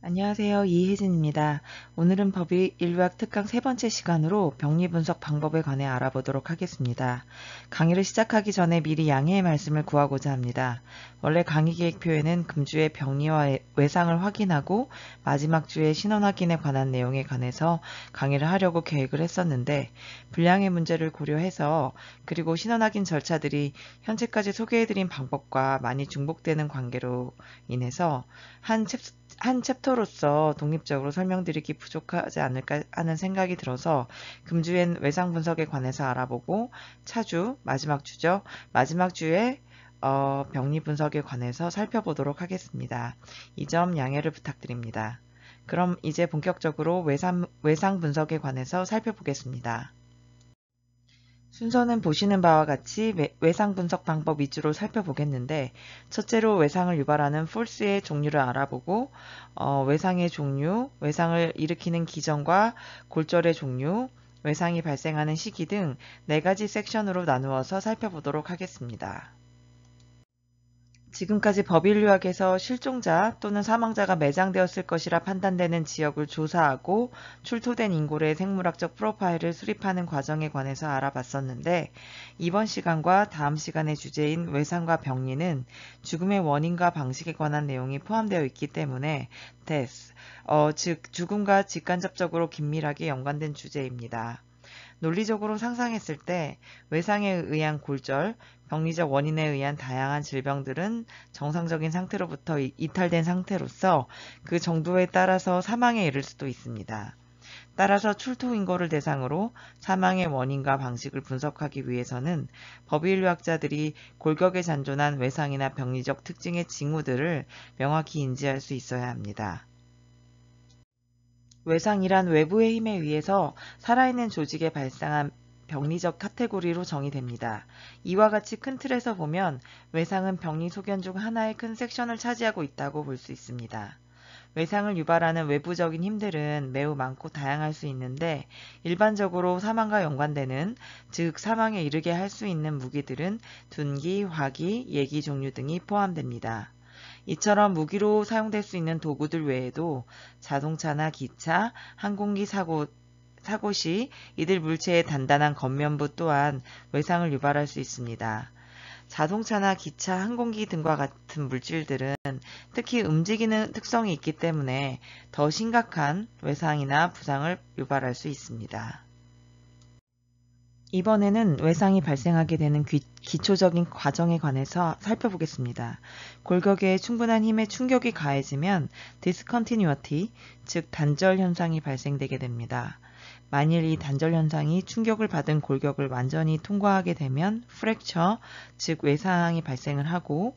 안녕하세요. 이혜진입니다. 오늘은 법의 인류학 특강 세 번째 시간으로 병리 분석 방법에 관해 알아보도록 하겠습니다. 강의를 시작하기 전에 미리 양해의 말씀을 구하고자 합니다. 원래 강의 계획표에는 금주의 병리와 외상을 확인하고 마지막 주에 신원 확인에 관한 내용에 관해서 강의를 하려고 계획을 했었는데 분량의 문제를 고려해서 그리고 신원 확인 절차들이 현재까지 소개해드린 방법과 많이 중복되는 관계로 인해서 한 챕터로서 독립적으로 설명드리기 부족하지 않을까 하는 생각이 들어서 금주엔 외상 분석에 관해서 알아보고 차주, 마지막 주죠. 마지막 주에 병리 분석에 관해서 살펴보도록 하겠습니다. 이 점 양해를 부탁드립니다. 그럼 이제 본격적으로 외상 분석에 관해서 살펴보겠습니다. 순서는 보시는 바와 같이 외상 분석 방법 위주로 살펴보겠는데 첫째로 외상을 유발하는 폴스의 종류를 알아보고 외상의 종류, 외상을 일으키는 기전과 골절의 종류, 외상이 발생하는 시기 등 4가지 섹션으로 나누어서 살펴보도록 하겠습니다. 지금까지 법인류학에서 실종자 또는 사망자가 매장되었을 것이라 판단되는 지역을 조사하고 출토된 인골의 생물학적 프로파일을 수립하는 과정에 관해서 알아봤었는데 이번 시간과 다음 시간의 주제인 외상과 병리는 죽음의 원인과 방식에 관한 내용이 포함되어 있기 때문에 death, 즉 죽음과 직간접적으로 긴밀하게 연관된 주제입니다. 논리적으로 상상했을 때 외상에 의한 골절, 병리적 원인에 의한 다양한 질병들은 정상적인 상태로부터 이탈된 상태로서 그 정도에 따라서 사망에 이를 수도 있습니다. 따라서 출토인거를 대상으로 사망의 원인과 방식을 분석하기 위해서는 법의인류학자들이 골격에 잔존한 외상이나 병리적 특징의 징후들을 명확히 인지할 수 있어야 합니다. 외상이란 외부의 힘에 의해서 살아있는 조직에 발생한 병리적 카테고리로 정의됩니다. 이와 같이 큰 틀에서 보면 외상은 병리 소견 중 하나의 큰 섹션을 차지하고 있다고 볼 수 있습니다. 외상을 유발하는 외부적인 힘들은 매우 많고 다양할 수 있는데 일반적으로 사망과 연관되는, 즉 사망에 이르게 할 수 있는 무기들은 둔기, 화기, 예기 종류 등이 포함됩니다. 이처럼 무기로 사용될 수 있는 도구들 외에도 자동차나 기차, 항공기 사고 시 이들 물체의 단단한 겉면부 또한 외상을 유발할 수 있습니다. 자동차나 기차, 항공기 등과 같은 물질들은 특히 움직이는 특성이 있기 때문에 더 심각한 외상이나 부상을 유발할 수 있습니다. 이번에는 외상이 발생하게 되는 기초적인 과정에 관해서 살펴보겠습니다. 골격에 충분한 힘의 충격이 가해지면 discontinuity, 즉 단절 현상이 발생되게 됩니다. 만일 이 단절 현상이 충격을 받은 골격을 완전히 통과하게 되면 fracture, 즉 외상이 발생을 하고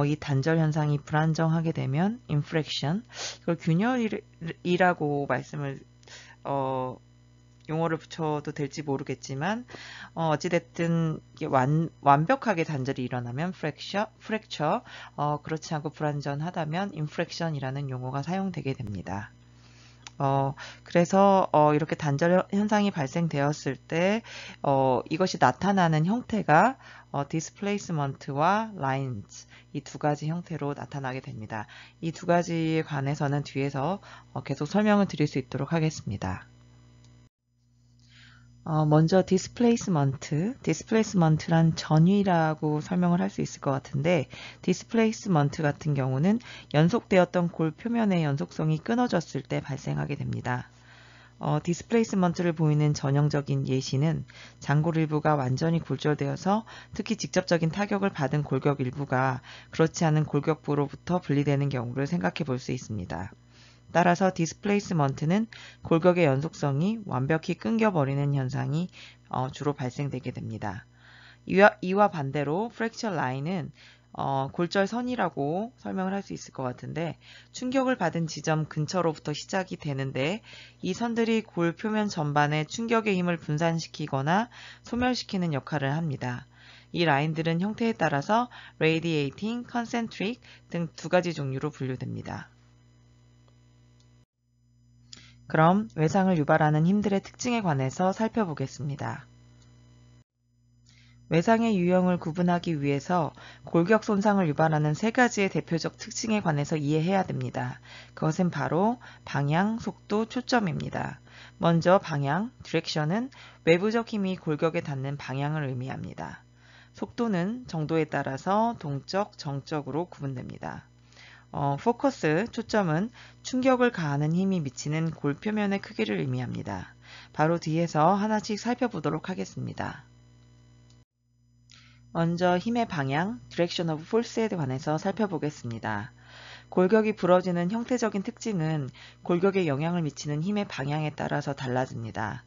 이 단절 현상이 불안정하게 되면 infraction, 이걸 균열이라고 말씀을 용어를 붙여도 될지 모르겠지만 어찌됐든 완벽하게 단절이 일어나면 fracture, 그렇지 않고 불완전하다면 infraction이라는 용어가 사용되게 됩니다. 그래서 이렇게 단절 현상이 발생되었을 때 이것이 나타나는 형태가 displacement와 lines, 이 두 가지 형태로 나타나게 됩니다. 이 두 가지에 관해서는 뒤에서 계속 설명을 드릴 수 있도록 하겠습니다. 먼저 디스플레이스먼트란 전위라고 설명을 할 수 있을 것 같은데 디스플레이스먼트 같은 경우는 연속되었던 골 표면의 연속성이 끊어졌을 때 발생하게 됩니다. 디스플레이스먼트를 보이는 전형적인 예시는 장골 일부가 완전히 골절되어서 특히 직접적인 타격을 받은 골격 일부가 그렇지 않은 골격부로부터 분리되는 경우를 생각해 볼 수 있습니다. 따라서 디스플레이스먼트는 골격의 연속성이 완벽히 끊겨버리는 현상이 주로 발생되게 됩니다. 이와 반대로 프랙처 라인은 골절선이라고 설명을 할 수 있을 것 같은데 충격을 받은 지점 근처로부터 시작이 되는데 이 선들이 골 표면 전반에 충격의 힘을 분산시키거나 소멸시키는 역할을 합니다. 이 라인들은 형태에 따라서 radiating, concentric 등 두 가지 종류로 분류됩니다. 그럼 외상을 유발하는 힘들의 특징에 관해서 살펴보겠습니다. 외상의 유형을 구분하기 위해서 골격 손상을 유발하는 세 가지의 대표적 특징에 관해서 이해해야 됩니다. 그것은 바로 방향, 속도, 초점입니다. 먼저 방향, 디렉션은 외부적 힘이 골격에 닿는 방향을 의미합니다. 속도는 정도에 따라서 동적, 정적으로 구분됩니다. 포커스, 초점은 충격을 가하는 힘이 미치는 골 표면의 크기를 의미합니다. 바로 뒤에서 하나씩 살펴보도록 하겠습니다. 먼저 힘의 방향, Direction of Force에 관해서 살펴보겠습니다. 골격이 부러지는 형태적인 특징은 골격에 영향을 미치는 힘의 방향에 따라서 달라집니다.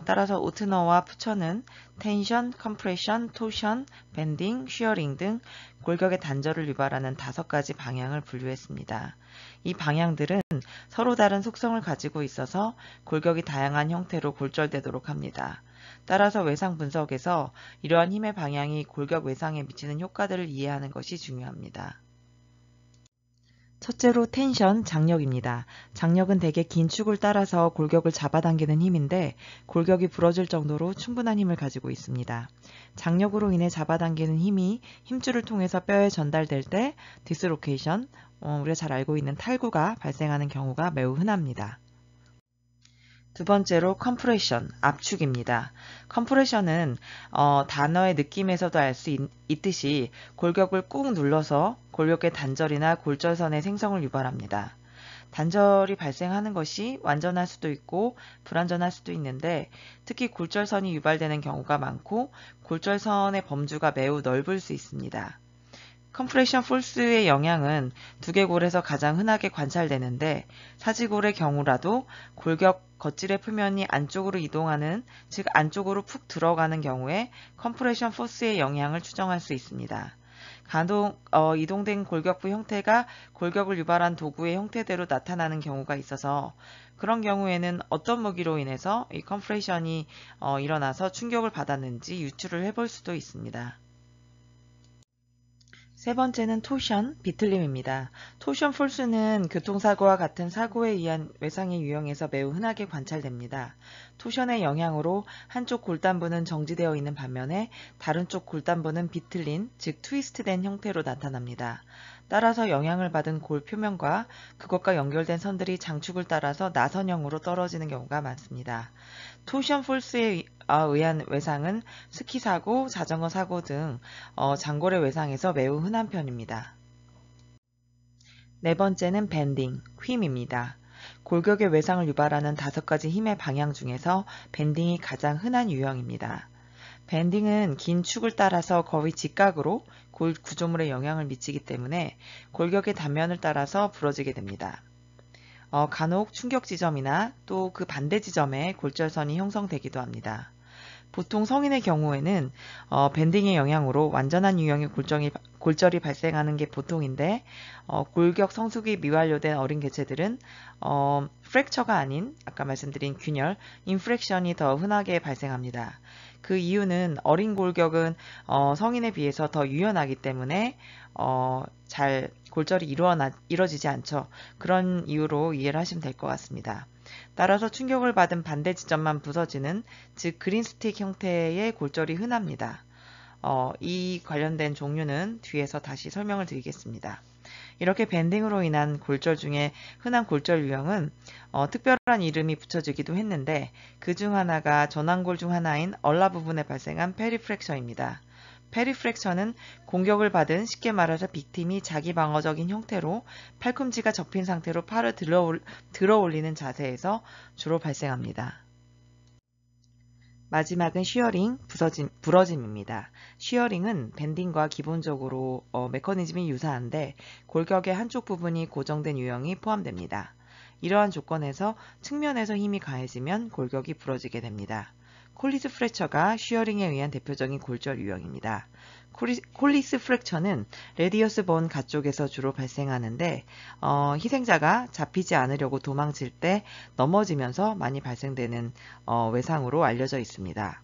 따라서 오트너와 푸처는 텐션, 컴프레션, 토션, 밴딩, 쉬어링 등 골격의 단절을 유발하는 5가지 방향을 분류했습니다. 이 방향들은 서로 다른 속성을 가지고 있어서 골격이 다양한 형태로 골절되도록 합니다. 따라서 외상 분석에서 이러한 힘의 방향이 골격 외상에 미치는 효과들을 이해하는 것이 중요합니다. 첫째로 텐션, 장력입니다. 장력은 대개 긴 축을 따라서 골격을 잡아당기는 힘인데 골격이 부러질 정도로 충분한 힘을 가지고 있습니다. 장력으로 인해 잡아당기는 힘이 힘줄을 통해서 뼈에 전달될 때 디스로케이션, 우리가 잘 알고 있는 탈구가 발생하는 경우가 매우 흔합니다. 두 번째로 컴프레션, 압축입니다. 컴프레션은 단어의 느낌에서도 알 수 있듯이 골격을 꾹 눌러서 골격의 단절이나 골절선의 생성을 유발합니다. 단절이 발생하는 것이 완전할 수도 있고 불완전할 수도 있는데 특히 골절선이 유발되는 경우가 많고 골절선의 범주가 매우 넓을 수 있습니다. 컴프레션 폴스의 영향은 두개골에서 가장 흔하게 관찰되는데 사지골의 경우라도 골격 겉질의 표면이 안쪽으로 이동하는, 즉 안쪽으로 푹 들어가는 경우에 컴프레션 포스의 영향을 추정할 수 있습니다. 간혹 이동된 골격부 형태가 골격을 유발한 도구의 형태대로 나타나는 경우가 있어서 그런 경우에는 어떤 무기로 인해서 이 컴프레션이 일어나서 충격을 받았는지 유추를 해볼 수도 있습니다. 세 번째는 토션, 비틀림입니다. 토션 폴스는 교통사고와 같은 사고에 의한 외상의 유형에서 매우 흔하게 관찰됩니다. 토션의 영향으로 한쪽 골단부는 정지되어 있는 반면에 다른 쪽 골단부는 비틀린, 즉 트위스트된 형태로 나타납니다. 따라서 영향을 받은 골 표면과 그것과 연결된 선들이 장축을 따라서 나선형으로 떨어지는 경우가 많습니다. 토션 폴스에 의한 외상은 스키 사고, 자전거 사고 등 장골의 외상에서 매우 흔한 편입니다. 네 번째는 밴딩, 휨입니다. 골격의 외상을 유발하는 5가지 힘의 방향 중에서 밴딩이 가장 흔한 유형입니다. 밴딩은 긴 축을 따라서 거의 직각으로 골 구조물에 영향을 미치기 때문에 골격의 단면을 따라서 부러지게 됩니다. 간혹 충격 지점이나 또 그 반대 지점에 골절선이 형성되기도 합니다. 보통 성인의 경우에는 밴딩의 영향으로 완전한 유형의 골절이 발생하는 게 보통인데 골격 성숙이 미완료된 어린 개체들은 프랙처가 아닌 아까 말씀드린 균열, 인프렉션이 더 흔하게 발생합니다. 그 이유는 어린 골격은 성인에 비해서 더 유연하기 때문에 잘 골절이 이루어지지 않죠. 그런 이유로 이해를 하시면 될 것 같습니다. 따라서 충격을 받은 반대 지점만 부서지는, 즉 그린 스틱 형태의 골절이 흔합니다. 이 관련된 종류는 뒤에서 다시 설명을 드리겠습니다. 이렇게 밴딩으로 인한 골절 중에 흔한 골절 유형은 특별한 이름이 붙여지기도 했는데 그 중 하나가 전완골 중 하나인 얼라 부분에 발생한 페리프랙처입니다. 페리프랙처는 공격을 받은, 쉽게 말해서 빅팀이 자기 방어적인 형태로 팔꿈치가 접힌 상태로 팔을 들어 올리는 자세에서 주로 발생합니다. 마지막은 쉬어링, 부러짐입니다. 쉬어링은 밴딩과 기본적으로 메커니즘이 유사한데 골격의 한쪽 부분이 고정된 유형이 포함됩니다. 이러한 조건에서 측면에서 힘이 가해지면 골격이 부러지게 됩니다. 콜리스 프랙처가 쉬어링에 의한 대표적인 골절 유형입니다. 콜리스 프랙처는 레디어스 본 가쪽에서 주로 발생하는데 희생자가 잡히지 않으려고 도망칠 때 넘어지면서 많이 발생되는 외상으로 알려져 있습니다.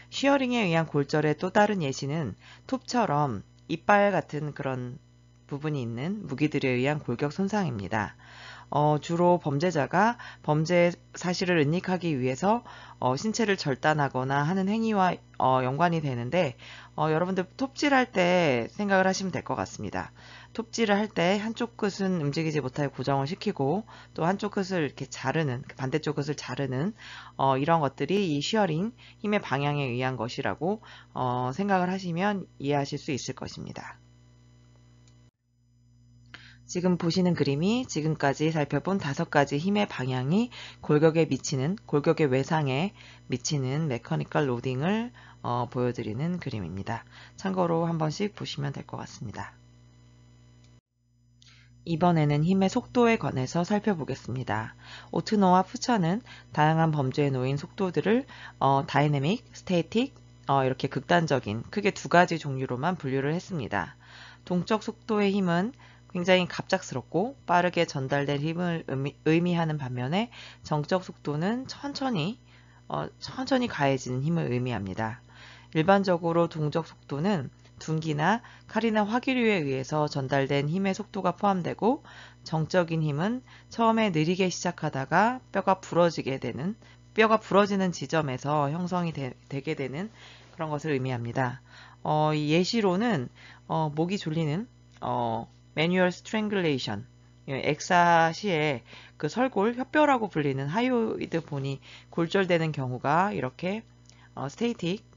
쉬어링에 의한 골절의 또 다른 예시는 톱처럼 이빨 같은 그런 부분이 있는 무기들에 의한 골격 손상입니다. 주로 범죄자가 범죄 사실을 은닉하기 위해서 신체를 절단하거나 하는 행위와 연관이 되는데 여러분들 톱질할 때 생각을 하시면 될 것 같습니다. 톱질을 할 때 한쪽 끝은 움직이지 못하게 고정을 시키고 또 한쪽 끝을 이렇게 자르는 반대쪽 끝을 자르는 이런 것들이 이 쉬어링 힘의 방향에 의한 것이라고 생각을 하시면 이해하실 수 있을 것입니다. 지금 보시는 그림이 지금까지 살펴본 5가지 힘의 방향이 골격의 외상에 미치는 메커니컬 로딩을 보여드리는 그림입니다. 참고로 한 번씩 보시면 될 것 같습니다. 이번에는 힘의 속도에 관해서 살펴보겠습니다. 오트너와 푸처는 다양한 범죄에 놓인 속도들을 다이내믹, 스태틱, 이렇게 극단적인 크게 2가지 종류로만 분류를 했습니다. 동적 속도의 힘은 굉장히 갑작스럽고 빠르게 전달될 힘을 의미하는 반면에 정적 속도는 천천히 가해지는 힘을 의미합니다. 일반적으로 동적 속도는 둔기나 칼이나 화기류에 의해서 전달된 힘의 속도가 포함되고 정적인 힘은 처음에 느리게 시작하다가 뼈가 부러지는 지점에서 형성이 되게 되는 그런 것을 의미합니다. 이 예시로는 목이 졸리는 매뉴얼 스트랭글레이션 엑사시의 그 설골 혓뼈라고 불리는 하이오이드 본이 골절되는 경우가 이렇게 스테이틱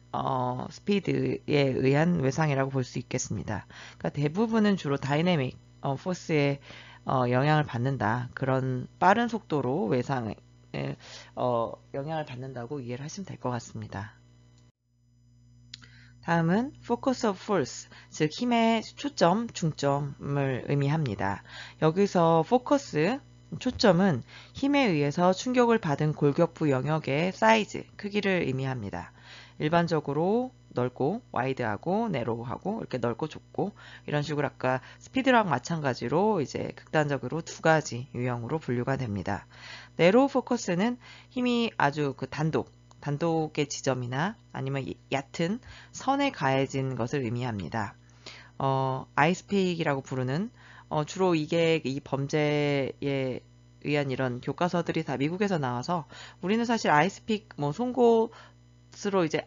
스피드에 의한 외상이라고 볼 수 있겠습니다. 그러니까 대부분은 주로 다이내믹 포스에 영향을 받는다. 그런 빠른 속도로 외상에 영향을 받는다고 이해를 하시면 될 것 같습니다. 다음은 focus of force, 즉 힘의 초점, 중점을 의미합니다. 여기서 focus, 초점은 힘에 의해서 충격을 받은 골격부 영역의 사이즈, 크기를 의미합니다. 일반적으로 넓고 와이드하고 네로우하고 이렇게 넓고 좁고 이런 식으로 아까 스피드랑 마찬가지로 이제 극단적으로 2가지 유형으로 분류가 됩니다. 네로우 포커스는 힘이 아주 그 단독의 지점이나 아니면 얕은 선에 가해진 것을 의미합니다. 아이스픽이라고 부르는 주로 이게 이 범죄에 의한 이런 교과서들이 다 미국에서 나와서 우리는 사실 아이스픽 뭐 송곳으로 이제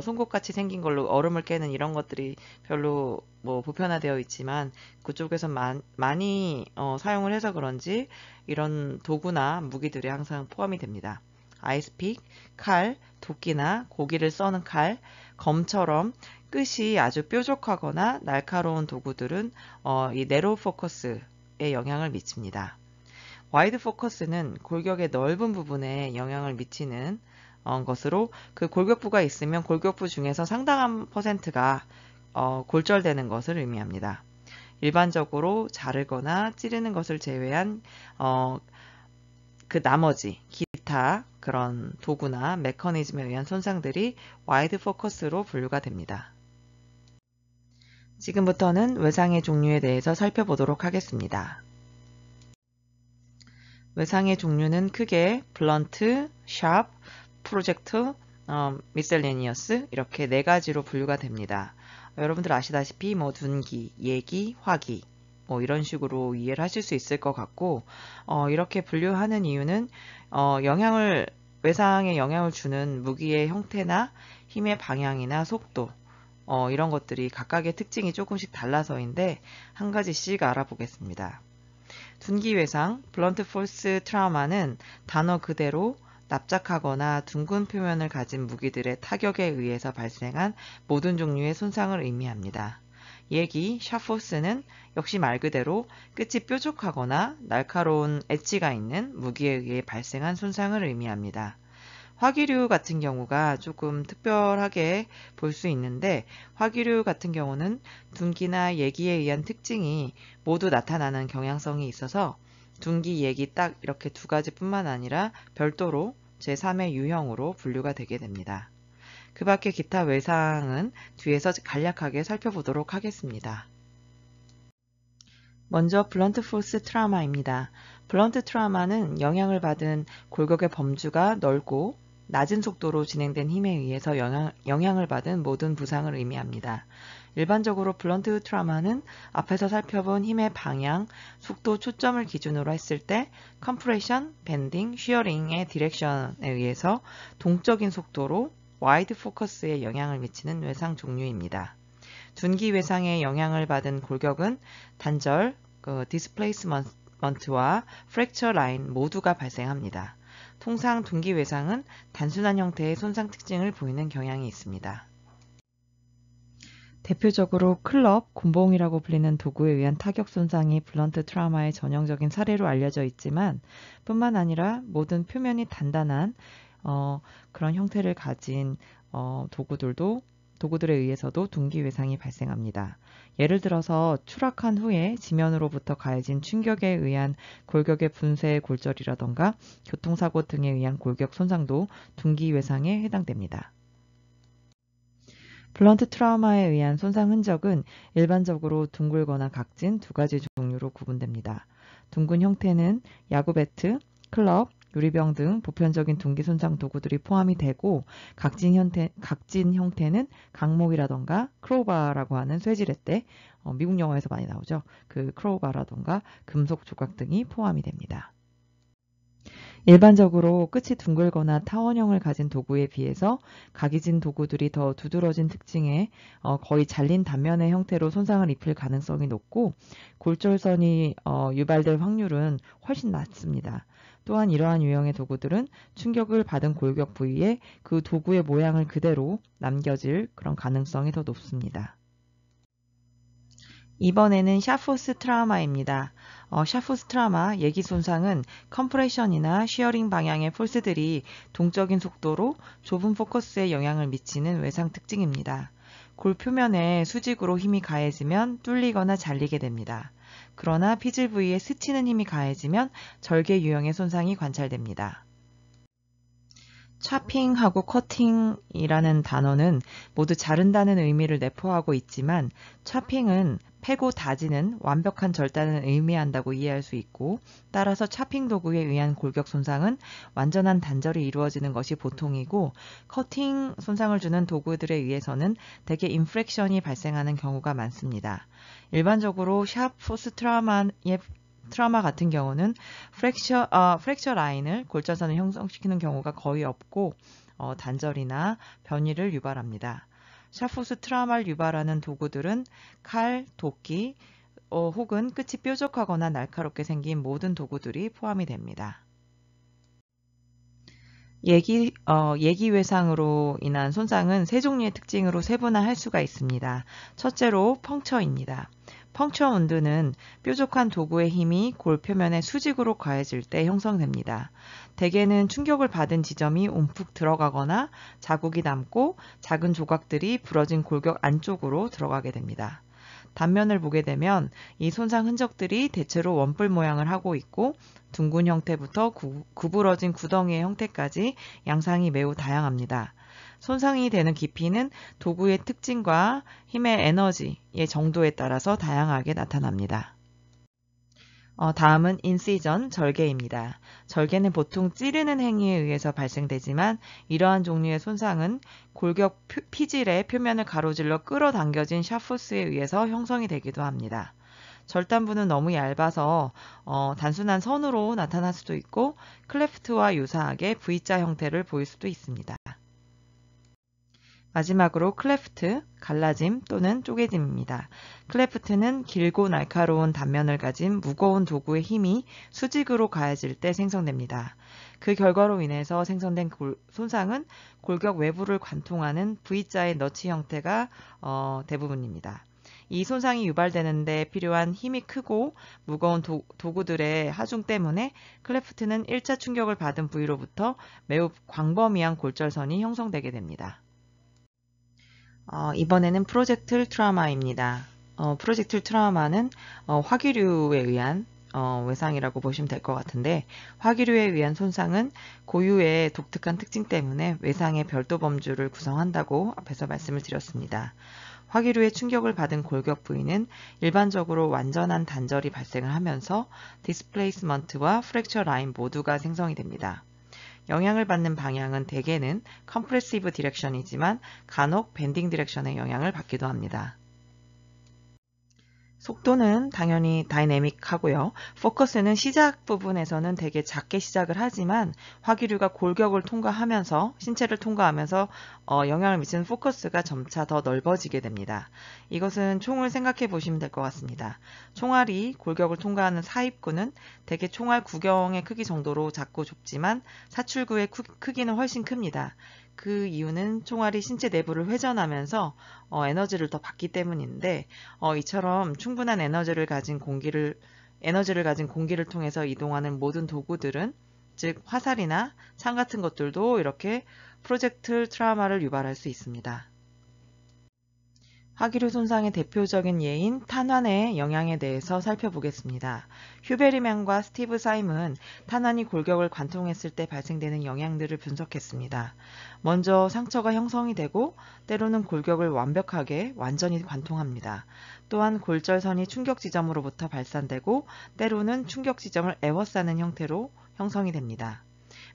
송곳같이 생긴 걸로 얼음을 깨는 이런 것들이 별로 뭐 보편화되어 있지만 그쪽에서 많이 사용을 해서 그런지 이런 도구나 무기들이 항상 포함이 됩니다. 아이스픽, 칼, 도끼나 고기를 써는 칼, 검처럼 끝이 아주 뾰족하거나 날카로운 도구들은 이 네로우 포커스에 영향을 미칩니다. 와이드 포커스는 골격의 넓은 부분에 영향을 미치는 것으로 그 골격부가 있으면 골격부 중에서 상당한 퍼센트가 골절되는 것을 의미합니다. 일반적으로 자르거나 찌르는 것을 제외한 그 나머지 기타 그런 도구나 메커니즘에 의한 손상들이 와이드 포커스로 분류가 됩니다. 지금부터는 외상의 종류에 대해서 살펴보도록 하겠습니다. 외상의 종류는 크게 블런트, 샵, 프로젝트, 미셀레니어스 이렇게 4가지로 분류가 됩니다. 여러분들 아시다시피 뭐 둔기, 예기, 화기 뭐 이런 식으로 이해를 하실 수 있을 것 같고 이렇게 분류하는 이유는 외상에 영향을 주는 무기의 형태나 힘의 방향이나 속도 이런 것들이 각각의 특징이 조금씩 달라서인데 한 가지씩 알아보겠습니다. 둔기 외상, 블런트 포스 트라우마는 단어 그대로 납작하거나 둥근 표면을 가진 무기들의 타격에 의해서 발생한 모든 종류의 손상을 의미합니다. 예기, 샤포스는 역시 말 그대로 끝이 뾰족하거나 날카로운 엣지가 있는 무기에 의해 발생한 손상을 의미합니다. 화기류 같은 경우가 조금 특별하게 볼 수 있는데 화기류 같은 경우는 둔기나 예기에 의한 특징이 모두 나타나는 경향성이 있어서 둔기, 예기 딱 이렇게 2가지뿐만 아니라 별도로 제3의 유형으로 분류가 되게 됩니다. 그 밖에 기타 외상은 뒤에서 간략하게 살펴보도록 하겠습니다. 먼저 블런트 포스 트라우마입니다. 블런트 트라우마는 영향을 받은 골격의 범주가 넓고 낮은 속도로 진행된 힘에 의해서 영향을 받은 모든 부상을 의미합니다. 일반적으로 블런트 트라우마는 앞에서 살펴본 힘의 방향, 속도, 초점을 기준으로 했을 때 컴프레션, 밴딩, 쉬어링의 디렉션에 의해서 동적인 속도로 와이드 포커스에 영향을 미치는 외상 종류입니다. 둔기 외상에 영향을 받은 골격은 단절, 디스플레이스먼트와 프랙처 라인 모두가 발생합니다. 통상 둔기 외상은 단순한 형태의 손상 특징을 보이는 경향이 있습니다. 대표적으로 클럽, 곤봉이라고 불리는 도구에 의한 타격 손상이 블런트 트라우마의 전형적인 사례로 알려져 있지만 뿐만 아니라 모든 표면이 단단한 그런 형태를 가진 도구들에 의해서도 둔기 외상이 발생합니다. 예를 들어서 추락한 후에 지면으로부터 가해진 충격에 의한 골격의 분쇄 골절이라던가 교통사고 등에 의한 골격 손상도 둔기 외상에 해당됩니다. 블런트 트라우마에 의한 손상 흔적은 일반적으로 둥글거나 각진 두 가지 종류로 구분됩니다. 둥근 형태는 야구 배트, 클럽, 유리병 등 보편적인 둔기 손상 도구들이 포함이 되고 각진 형태는 강목이라던가 크로바라고 하는 쇠지렛대, 미국 영화에서 많이 나오죠. 그 크로바라던가 금속 조각 등이 포함이 됩니다. 일반적으로 끝이 둥글거나 타원형을 가진 도구에 비해서 각이 진 도구들이 더 두드러진 특징에 거의 잘린 단면의 형태로 손상을 입힐 가능성이 높고 골절선이 유발될 확률은 훨씬 낮습니다. 또한 이러한 유형의 도구들은 충격을 받은 골격 부위에 그 도구의 모양을 그대로 남겨질 그런 가능성이 더 높습니다. 이번에는 샤포스 트라우마입니다. 샤포스 트라우마 예기 손상은 컴프레션이나 쉬어링 방향의 폴스들이 동적인 속도로 좁은 포커스에 영향을 미치는 외상 특징입니다. 골 표면에 수직으로 힘이 가해지면 뚫리거나 잘리게 됩니다. 그러나 피질 부위에 스치는 힘이 가해지면 절개 유형의 손상이 관찰됩니다. 차핑하고 커팅이라는 단어는 모두 자른다는 의미를 내포하고 있지만 차핑은 패고 다지는 완벽한 절단을 의미한다고 이해할 수 있고 따라서 차핑 도구에 의한 골격 손상은 완전한 단절이 이루어지는 것이 보통이고 커팅 손상을 주는 도구들에 의해서는 대개 인프렉션이 발생하는 경우가 많습니다. 일반적으로 샤포스 트라우마 같은 경우는 프랙처 라인을 골절선을 형성시키는 경우가 거의 없고 단절이나 변이를 유발합니다. 샤포스 트라우마를 유발하는 도구들은 칼, 도끼 혹은 끝이 뾰족하거나 날카롭게 생긴 모든 도구들이 포함이 됩니다. 예기 외상으로 인한 손상은 세 종류의 특징으로 세분화할 수가 있습니다. 첫째로 펑처입니다. 펑처 운드는 뾰족한 도구의 힘이 골 표면에 수직으로 가해질 때 형성됩니다. 대개는 충격을 받은 지점이 움푹 들어가거나 자국이 남고 작은 조각들이 부러진 골격 안쪽으로 들어가게 됩니다. 단면을 보게 되면 이 손상 흔적들이 대체로 원뿔 모양을 하고 있고 둥근 형태부터 구부러진 구덩이의 형태까지 양상이 매우 다양합니다. 손상이 되는 깊이는 도구의 특징과 힘의 에너지의 정도에 따라서 다양하게 나타납니다. 다음은 인시전, 절개입니다. 절개는 보통 찌르는 행위에 의해서 발생되지만 이러한 종류의 손상은 골격 피질의 표면을 가로질러 끌어당겨진 샤포스에 의해서 형성이 되기도 합니다. 절단부는 너무 얇아서 단순한 선으로 나타날 수도 있고 클레프트와 유사하게 V자 형태를 보일 수도 있습니다. 마지막으로 클레프트, 갈라짐 또는 쪼개짐입니다. 클레프트는 길고 날카로운 단면을 가진 무거운 도구의 힘이 수직으로 가해질 때 생성됩니다. 그 결과로 인해서 생성된 손상은 골격 외부를 관통하는 V자의 너치 형태가 대부분입니다. 이 손상이 유발되는데 필요한 힘이 크고 무거운 도구들의 하중 때문에 클레프트는 1차 충격을 받은 부위로부터 매우 광범위한 골절선이 형성되게 됩니다. 이번에는 프로젝틀 트라우마입니다. 프로젝틀 트라우마는 화기류에 의한 외상이라고 보시면 될 것 같은데 화기류에 의한 손상은 고유의 독특한 특징 때문에 외상의 별도 범주를 구성한다고 앞에서 말씀을 드렸습니다. 화기류의 충격을 받은 골격 부위는 일반적으로 완전한 단절이 발생을 하면서 디스플레이스먼트와 프랙처 라인 모두가 생성이 됩니다. 영향을 받는 방향은 대개는 컴프레시브 디렉션이지만 간혹 밴딩 디렉션의 영향을 받기도 합니다. 속도는 당연히 다이내믹하고요. 포커스는 시작 부분에서는 되게 작게 시작을 하지만 화기류가 골격을 통과하면서 신체를 통과하면서 영향을 미치는 포커스가 점차 더 넓어지게 됩니다. 이것은 총을 생각해 보시면 될 것 같습니다. 총알이 골격을 통과하는 사입구는 대개 총알 구경의 크기 정도로 작고 좁지만 사출구의 크기는 훨씬 큽니다. 그 이유는 총알이 신체 내부를 회전하면서 에너지를 더 받기 때문인데 이처럼 충분한 에너지를 가진 공기를 통해서 이동하는 모든 도구들은 즉 화살이나 창 같은 것들도 이렇게 프로젝틀 트라우마를 유발할 수 있습니다. 화기류 손상의 대표적인 예인 탄환의 영향에 대해서 살펴보겠습니다. 휴베리맨과 스티브 사임은 탄환이 골격을 관통했을 때 발생되는 영향들을 분석했습니다. 먼저 상처가 형성이 되고 때로는 골격을 완전히 관통합니다. 또한 골절선이 충격 지점으로부터 발산되고 때로는 충격 지점을 에워싸는 형태로 형성이 됩니다.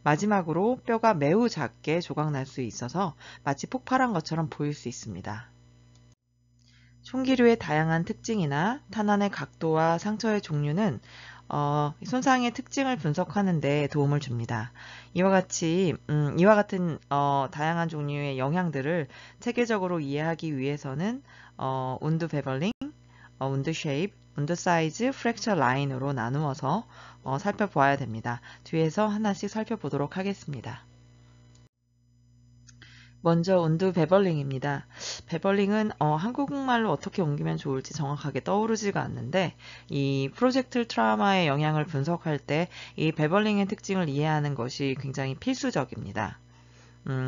마지막으로 뼈가 매우 작게 조각날 수 있어서 마치 폭발한 것처럼 보일 수 있습니다. 총기류의 다양한 특징이나 탄환의 각도와 상처의 종류는 손상의 특징을 분석하는 데 도움을 줍니다. 이와 같은 다양한 종류의 영향들을 체계적으로 이해하기 위해서는 운드 베벌링, 운드 쉐입, 운드 사이즈, 프랙처 라인으로 나누어서 살펴보아야 됩니다. 뒤에서 하나씩 살펴보도록 하겠습니다. 먼저 운드 베벌링입니다. 베벌링은 한국말로 어떻게 옮기면 좋을지 정확하게 떠오르지가 않는데 이 프로젝틀 트라우마의 영향을 분석할 때 이 베벌링의 특징을 이해하는 것이 굉장히 필수적입니다.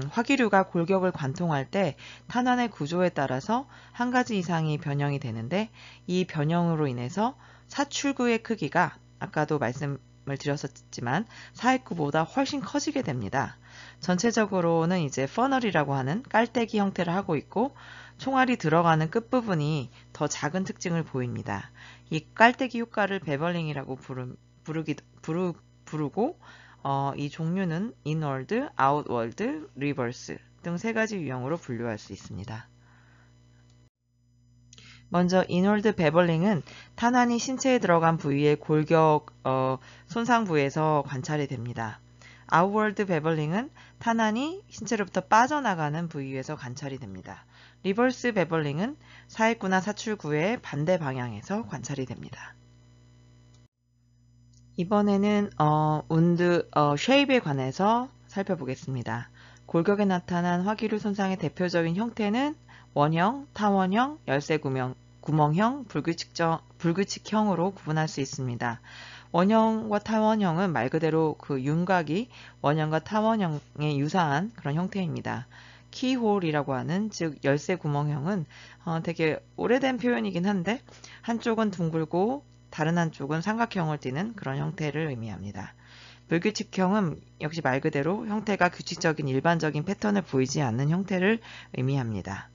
화기류가 골격을 관통할 때 탄환의 구조에 따라서 한 가지 이상이 변형이 되는데 이 변형으로 인해서 사출구의 크기가 아까도 말씀을 드렸었지만 사입구보다 훨씬 커지게 됩니다. 전체적으로는 이제 퍼널이라고 하는 깔때기 형태를 하고 있고 총알이 들어가는 끝부분이 더 작은 특징을 보입니다. 이 깔때기 효과를 베벌링이라고 부르고 이 종류는 인월드, 아웃월드, 리버스 등 세 가지 유형으로 분류할 수 있습니다. 먼저 인월드 베벌링은 탄환이 신체에 들어간 부위의 골격 손상 부에서 관찰이 됩니다. 아웃월드 베벌링은 탄환이 신체로부터 빠져나가는 부위에서 관찰이 됩니다. 리버스 베벌링은 사입구나 사출구의 반대 방향에서 관찰이 됩니다. 이번에는 운드 쉐입에 관해서 살펴보겠습니다. 골격에 나타난 화기류 손상의 대표적인 형태는 원형, 타원형, 열쇠 구멍형, 불규칙형으로 구분할 수 있습니다. 원형과 타원형은 말 그대로 그 윤곽이 원형과 타원형에 유사한 그런 형태입니다. 키홀이라고 하는 즉 열쇠 구멍형은 되게 오래된 표현이긴 한데 한쪽은 둥글고 다른 한쪽은 삼각형을 띠는 그런 형태를 의미합니다. 불규칙형은 역시 말 그대로 형태가 규칙적인 일반적인 패턴을 보이지 않는 형태를 의미합니다.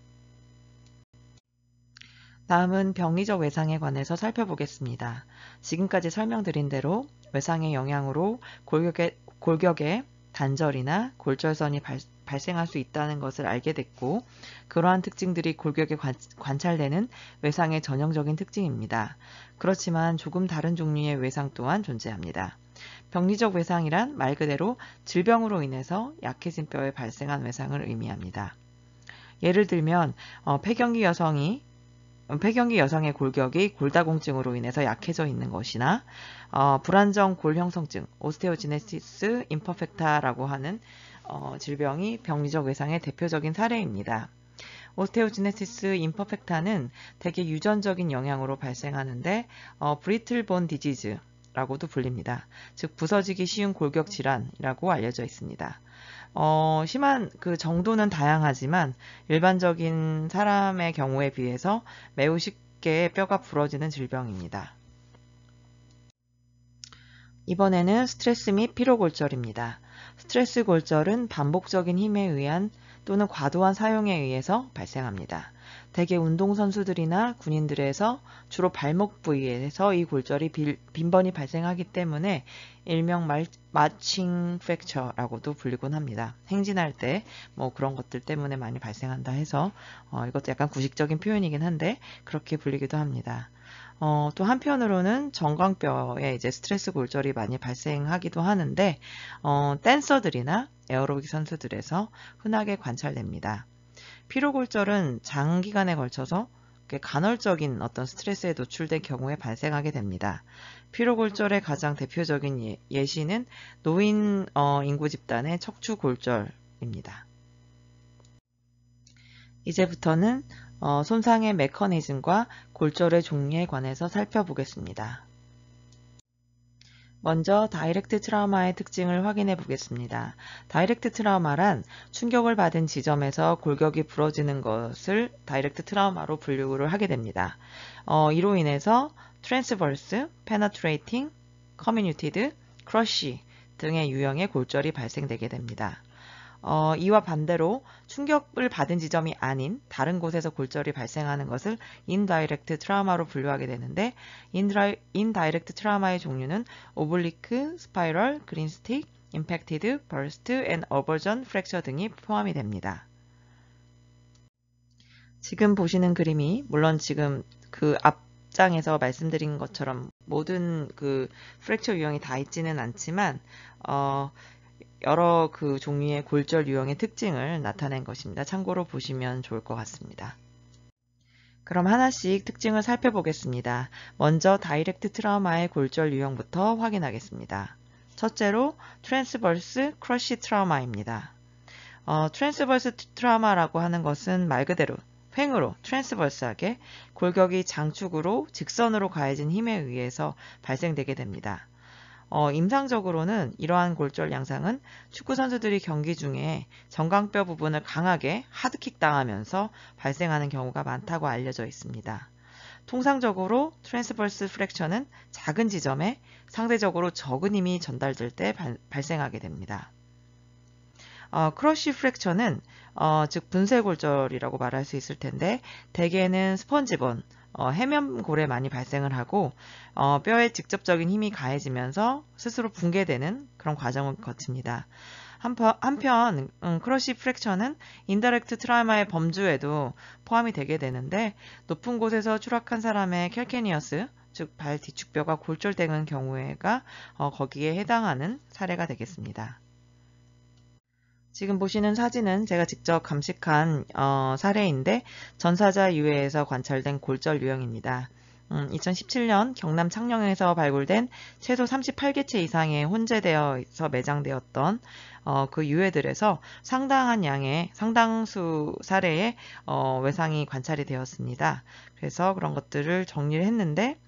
다음은 병리적 외상에 관해서 살펴보겠습니다. 지금까지 설명드린 대로 외상의 영향으로 골격에 단절이나 골절선이 발생할 수 있다는 것을 알게 됐고 그러한 특징들이 골격에 관찰되는 외상의 전형적인 특징입니다. 그렇지만 조금 다른 종류의 외상 또한 존재합니다. 병리적 외상이란 말 그대로 질병으로 인해서 약해진 뼈에 발생한 외상을 의미합니다. 예를 들면 폐경기 여성의 골격이 골다공증으로 인해서 약해져 있는 것이나 불안정 골형성증, 오스테오지네시스 임퍼펙타라고 하는 질병이 병리적 외상의 대표적인 사례입니다. 오스테오지네시스 임퍼펙타는 대개 유전적인 영향으로 발생하는데 브리틀 본 디지즈라고도 불립니다. 즉 부서지기 쉬운 골격 질환이라고 알려져 있습니다. 심한 그 정도는 다양하지만 일반적인 사람의 경우에 비해서 매우 쉽게 뼈가 부러지는 질병입니다. 이번에는 스트레스 및 피로골절입니다. 스트레스 골절은 반복적인 힘에 의한 또는 과도한 사용에 의해서 발생합니다. 대개 운동선수들이나 군인들에서 주로 발목 부위에서 이 골절이 빈번히 발생하기 때문에 일명 마칭 프랙처라고도 불리곤 합니다. 행진할 때 뭐 그런 것들 때문에 많이 발생한다 해서 이것도 약간 구식적인 표현이긴 한데 그렇게 불리기도 합니다. 또 한편으로는 정강뼈에 이제 스트레스 골절이 많이 발생하기도 하는데, 댄서들이나 에어로빅 선수들에서 흔하게 관찰됩니다. 피로골절은 장기간에 걸쳐서 간헐적인 어떤 스트레스에 노출된 경우에 발생하게 됩니다. 피로골절의 가장 대표적인 예시는 노인 인구 집단의 척추골절입니다. 이제부터는 손상의 메커니즘과 골절의 종류에 관해서 살펴보겠습니다. 먼저 다이렉트 트라우마의 특징을 확인해 보겠습니다. 다이렉트 트라우마란 충격을 받은 지점에서 골격이 부러지는 것을 다이렉트 트라우마로 분류를 하게 됩니다. 이로 인해서 트랜스버스, 페너트레이팅, 커뮤니티드, 크러쉬 등의 유형의 골절이 발생되게 됩니다. 이와 반대로 충격을 받은 지점이 아닌 다른 곳에서 골절이 발생하는 것을 인다이렉트 트라우마로 분류하게 되는데, 인다이렉트 트라우마의 종류는 오블리크, 스파이럴, 그린스틱, 임팩티드, 버스트, 앤 어버전, 프랙처 등이 포함이 됩니다. 지금 보시는 그림이 물론 지금 그 앞장에서 말씀드린 것처럼 모든 그 프랙처 유형이 다 있지는 않지만 여러 그 종류의 골절 유형의 특징을 나타낸 것입니다. 참고로 보시면 좋을 것 같습니다. 그럼 하나씩 특징을 살펴보겠습니다. 먼저 다이렉트 트라우마의 골절 유형부터 확인하겠습니다. 첫째로 트랜스버스 크러쉬 트라우마입니다. 트랜스버스 트라우마라고 하는 것은 말 그대로 횡으로 트랜스버스하게 골격이 장축으로 직선으로 가해진 힘에 의해서 발생되게 됩니다. 임상적으로는 이러한 골절 양상은 축구 선수들이 경기 중에 정강뼈 부분을 강하게 하드킥 당하면서 발생하는 경우가 많다고 알려져 있습니다. 통상적으로 트랜스버스 프랙처는 작은 지점에 상대적으로 적은 힘이 전달될 때 발생하게 됩니다. 크러쉬 프랙처는 즉 분쇄골절이라고 말할 수 있을 텐데, 대개는 스펀지본, 해면골에 많이 발생을 하고 뼈에 직접적인 힘이 가해지면서 스스로 붕괴되는 그런 과정을 거칩니다. 한편 크러쉬 프랙처는 인다이렉트 트라우마의 범주에도 포함이 되게 되는데, 높은 곳에서 추락한 사람의 캘케니어스, 즉 발 뒤축뼈가 골절되는 경우가 거기에 해당하는 사례가 되겠습니다. 지금 보시는 사진은 제가 직접 감식한 사례인데, 전사자 유해에서 관찰된 골절 유형입니다. 2017년 경남 창녕에서 발굴된 최소 38개체 이상의 혼재되어서 매장되었던 그 유해들에서 상당수 사례의 외상이 관찰이 되었습니다. 그래서 그런 것들을 정리를 했는데,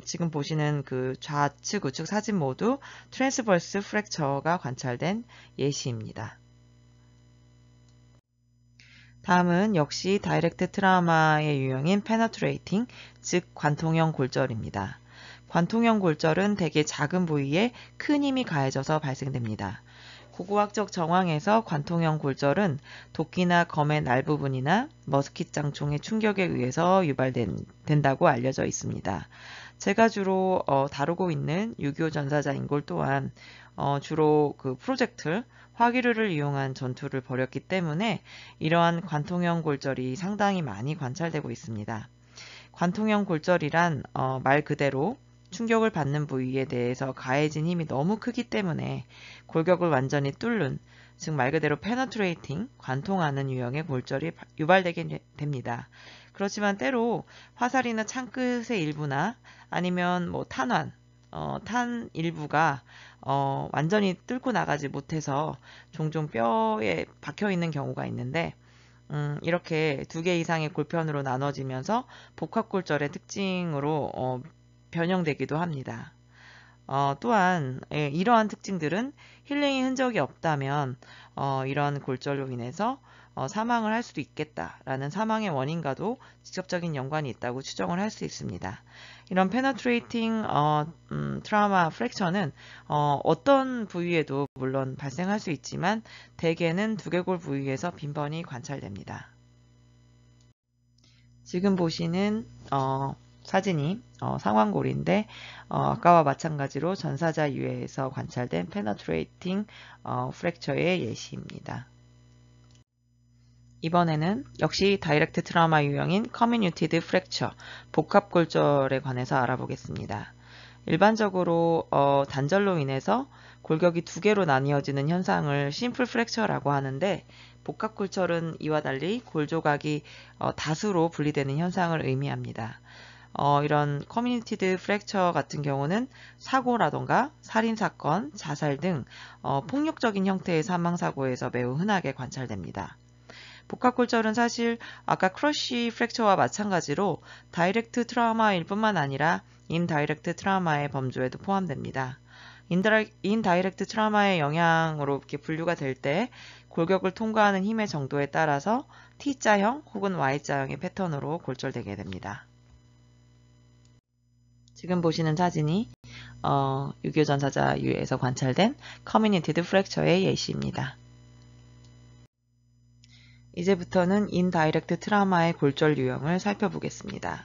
지금 보시는 그 좌측, 우측 사진 모두 트랜스버스 프랙처가 관찰된 예시입니다. 다음은 역시 다이렉트 트라우마의 유형인 페너트레이팅, 즉 관통형 골절입니다. 관통형 골절은 대개 작은 부위에 큰 힘이 가해져서 발생됩니다. 고고학적 정황에서 관통형 골절은 도끼나 검의 날 부분이나 머스킷 장총의 충격에 의해서 유발된다고 알려져 있습니다. 제가 주로 다루고 있는 유교 전사자 인골 또한 주로 그 프로젝트 화기류를 이용한 전투를 벌였기 때문에 이러한 관통형 골절이 상당히 많이 관찰되고 있습니다. 관통형 골절이란 말 그대로 충격을 받는 부위에 대해서 가해진 힘이 너무 크기 때문에 골격을 완전히 뚫는, 즉 말 그대로 페너트레이팅, 관통하는 유형의 골절이 유발되게 됩니다. 그렇지만 때로 화살이나 창끝의 일부나 아니면 뭐 탄 일부가 완전히 뚫고 나가지 못해서 종종 뼈에 박혀 있는 경우가 있는데, 이렇게 두 개 이상의 골편으로 나눠지면서 복합골절의 특징으로 변형되기도 합니다. 또한 이러한 특징들은 힐링의 흔적이 없다면 이러한 골절로 인해서 사망을 할 수도 있겠다라는 사망의 원인과도 직접적인 연관이 있다고 추정을 할 수 있습니다. 이런 페너트레이팅 트라우마 프랙처는 어떤 부위에도 물론 발생할 수 있지만 대개는 두개골 부위에서 빈번히 관찰됩니다. 지금 보시는 사진이 상완골인데 아까와 마찬가지로 전사자 유해에서 관찰된 페너트레이팅 프랙처의 예시입니다. 이번에는 역시 다이렉트 트라우마 유형인 커뮤니티드 프랙처, 복합골절에 관해서 알아보겠습니다. 일반적으로 단절로 인해서 골격이 두 개로 나뉘어지는 현상을 심플 프랙처라고 하는데, 복합골절은 이와 달리 골조각이 다수로 분리되는 현상을 의미합니다. 이런 커뮤니티드 프랙처 같은 경우는 사고라던가 살인사건, 자살 등 폭력적인 형태의 사망사고에서 매우 흔하게 관찰됩니다. 복합골절은 사실 아까 크러쉬 프랙처와 마찬가지로 다이렉트 트라우마일 뿐만 아니라 인다이렉트 트라우마의 범주에도 포함됩니다. 인다이렉트 트라우마의 영향으로 이렇게 분류가 될 때 골격을 통과하는 힘의 정도에 따라서 T자형 혹은 Y자형의 패턴으로 골절되게 됩니다. 지금 보시는 사진이 6.25 전사자 유해에서 관찰된 커뮤니티드 프랙처의 예시입니다. 이제부터는 인다이렉트 트라우마의 골절 유형을 살펴보겠습니다.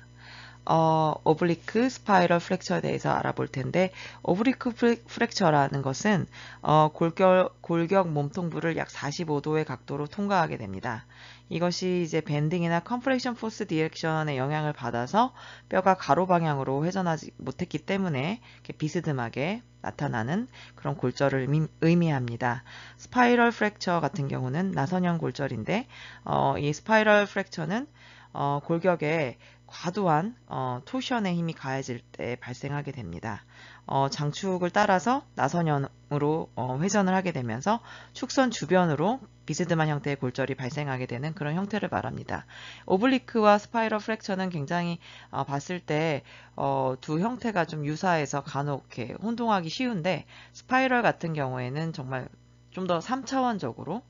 오블리크 스파이럴 프랙처에 대해서 알아볼 텐데, 오블리크 프랙처라는 것은 골격 몸통부를 약 45도의 각도로 통과하게 됩니다. 이것이 이제 밴딩이나 컴프레션 포스 디렉션의 영향을 받아서 뼈가 가로 방향으로 회전하지 못했기 때문에 이렇게 비스듬하게 나타나는 그런 골절을 의미합니다. 스파이럴 프랙처 같은 경우는 나선형 골절인데, 이 스파이럴 프랙처는 골격에 과도한 토션의 힘이 가해질 때 발생하게 됩니다. 장축을 따라서 나선형으로 회전을 하게 되면서 축선 주변으로 비스듬한 형태의 골절이 발생하게 되는 그런 형태를 말합니다. 오블리크와 스파이럴 프랙처는 굉장히 봤을 때 두 형태가 좀 유사해서 간혹 이렇게 혼동하기 쉬운데, 스파이럴 같은 경우에는 정말 좀 더 3차원적으로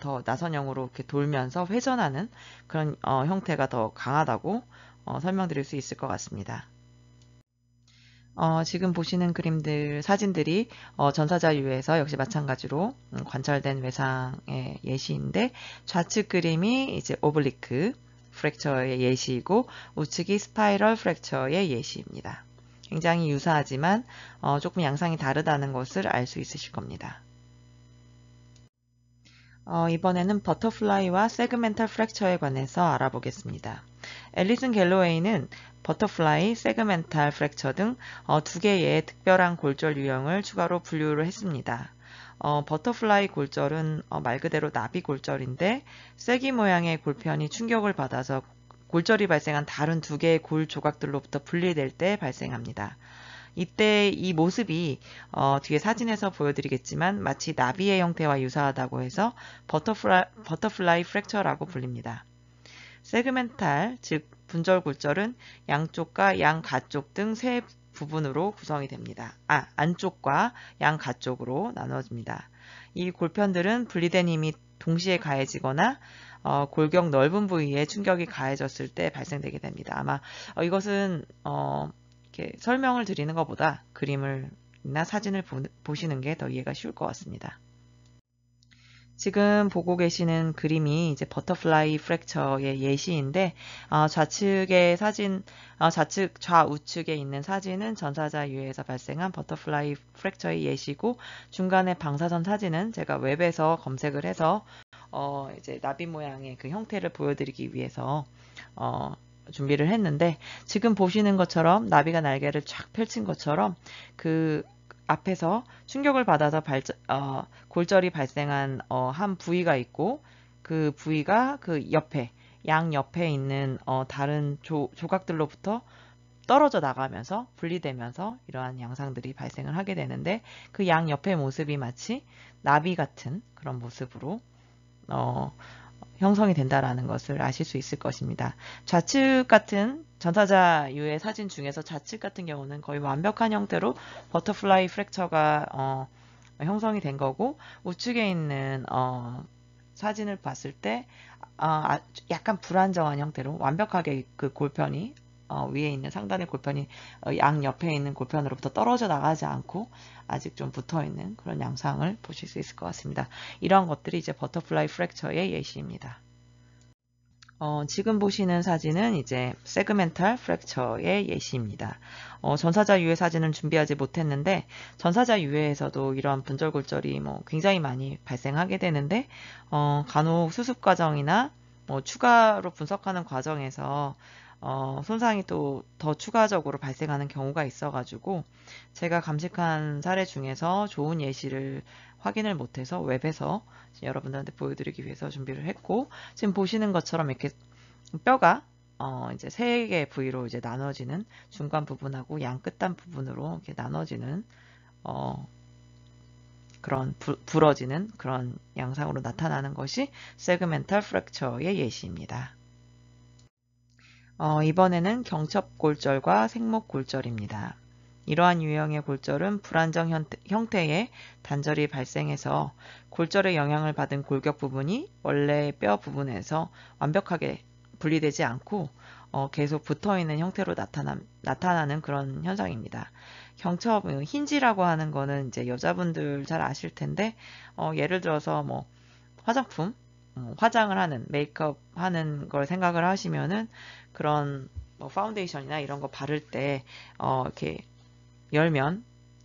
더 나선형으로 이렇게 돌면서 회전하는 그런 형태가 더 강하다고 설명드릴 수 있을 것 같습니다. 지금 보시는 그림들, 사진들이 전사자유에서 역시 마찬가지로 관찰된 외상의 예시인데, 좌측 그림이 이제 오블리크 프랙처의 예시이고 우측이 스파이럴 프랙처의 예시입니다. 굉장히 유사하지만 조금 양상이 다르다는 것을 알 수 있으실 겁니다. 이번에는 버터플라이와 세그멘탈 프랙처에 관해서 알아보겠습니다. 앨리슨 갤로웨이는 버터플라이, 세그멘탈 프랙처 등 두 개의 특별한 골절 유형을 추가로 분류를 했습니다. 버터플라이 골절은 말 그대로 나비 골절인데, 쐐기 모양의 골편이 충격을 받아서 골절이 발생한 다른 두 개의 골 조각들로부터 분리될 때 발생합니다. 이때 이 모습이 뒤에 사진에서 보여드리겠지만 마치 나비의 형태와 유사하다고 해서 버터플라이 프랙처라고 불립니다. 세그멘탈, 즉 분절 골절은 양쪽과 양가쪽 등 세 부분으로 구성이 됩니다. 안쪽과 양가쪽으로 나눠집니다. 이 골편들은 분리된 힘이 동시에 가해지거나 골격 넓은 부위에 충격이 가해졌을 때 발생되게 됩니다. 아마 이것은 이렇게 설명을 드리는 것보다 그림을나 사진을 보시는 게 더 이해가 쉬울 것 같습니다. 지금 보고 계시는 그림이 이제 버터플라이 프랙처의 예시인데, 좌측의 사진, 좌우측에 있는 사진은 전사자 유해에서 발생한 버터플라이 프랙처의 예시고, 중간에 방사선 사진은 제가 웹에서 검색을 해서 이제 나비 모양의 그 형태를 보여드리기 위해서 준비를 했는데, 지금 보시는 것처럼 나비가 날개를 쫙 펼친 것처럼 그 앞에서 충격을 받아서 골절이 발생한 한 부위가 있고, 그 부위가 그 옆에 양옆에 있는 다른 조각들로부터 떨어져 나가면서 분리되면서 이러한 양상들이 발생을 하게 되는데, 그 양옆의 모습이 마치 나비 같은 그런 모습으로 형성이 된다라는 것을 아실 수 있을 것입니다. 좌측 같은 전사자유의 사진 중에서 좌측 같은 경우는 거의 완벽한 형태로 버터플라이 프랙처가 형성이 된 거고, 우측에 있는 사진을 봤을 때 약간 불안정한 형태로 완벽하게 그 골편이 위에 있는 상단의 골편이 양옆에 있는 골편으로부터 떨어져 나가지 않고 아직 좀 붙어있는 그런 양상을 보실 수 있을 것 같습니다. 이러한 것들이 이제 버터플라이 프랙처의 예시입니다. 지금 보시는 사진은 이제 세그멘탈 프랙처의 예시입니다. 전사자 유해 사진은 준비하지 못했는데 전사자 유해에서도 이런 분절골절이 굉장히 많이 발생하게 되는데 간혹 수습 과정이나 추가로 분석하는 과정에서 손상이 또 더 추가적으로 발생하는 경우가 있어가지고 제가 감식한 사례 중에서 좋은 예시를 확인을 못해서 웹에서 여러분들한테 보여드리기 위해서 준비를 했고, 지금 보시는 것처럼 이렇게 뼈가 이제 세 개의 부위로 이제 나눠지는, 중간 부분하고 양 끝단 부분으로 이렇게 나눠지는 그런 부러지는 그런 양상으로 나타나는 것이 세그멘탈 프랙처의 예시입니다. 이번에는 경첩골절과 생목골절입니다. 이러한 유형의 골절은 불안정 형태의 단절이 발생해서 골절의 영향을 받은 골격 부분이 원래 뼈 부분에서 완벽하게 분리되지 않고 계속 붙어있는 형태로 나타나는 그런 현상입니다. 경첩, 힌지라고 하는 거는 이제 여자분들 잘 아실 텐데, 예를 들어서 화장품, 화장을 하는, 메이크업 하는 걸 생각을 하시면은 그런 파운데이션이나 이런 거 바를 때 이렇게 열면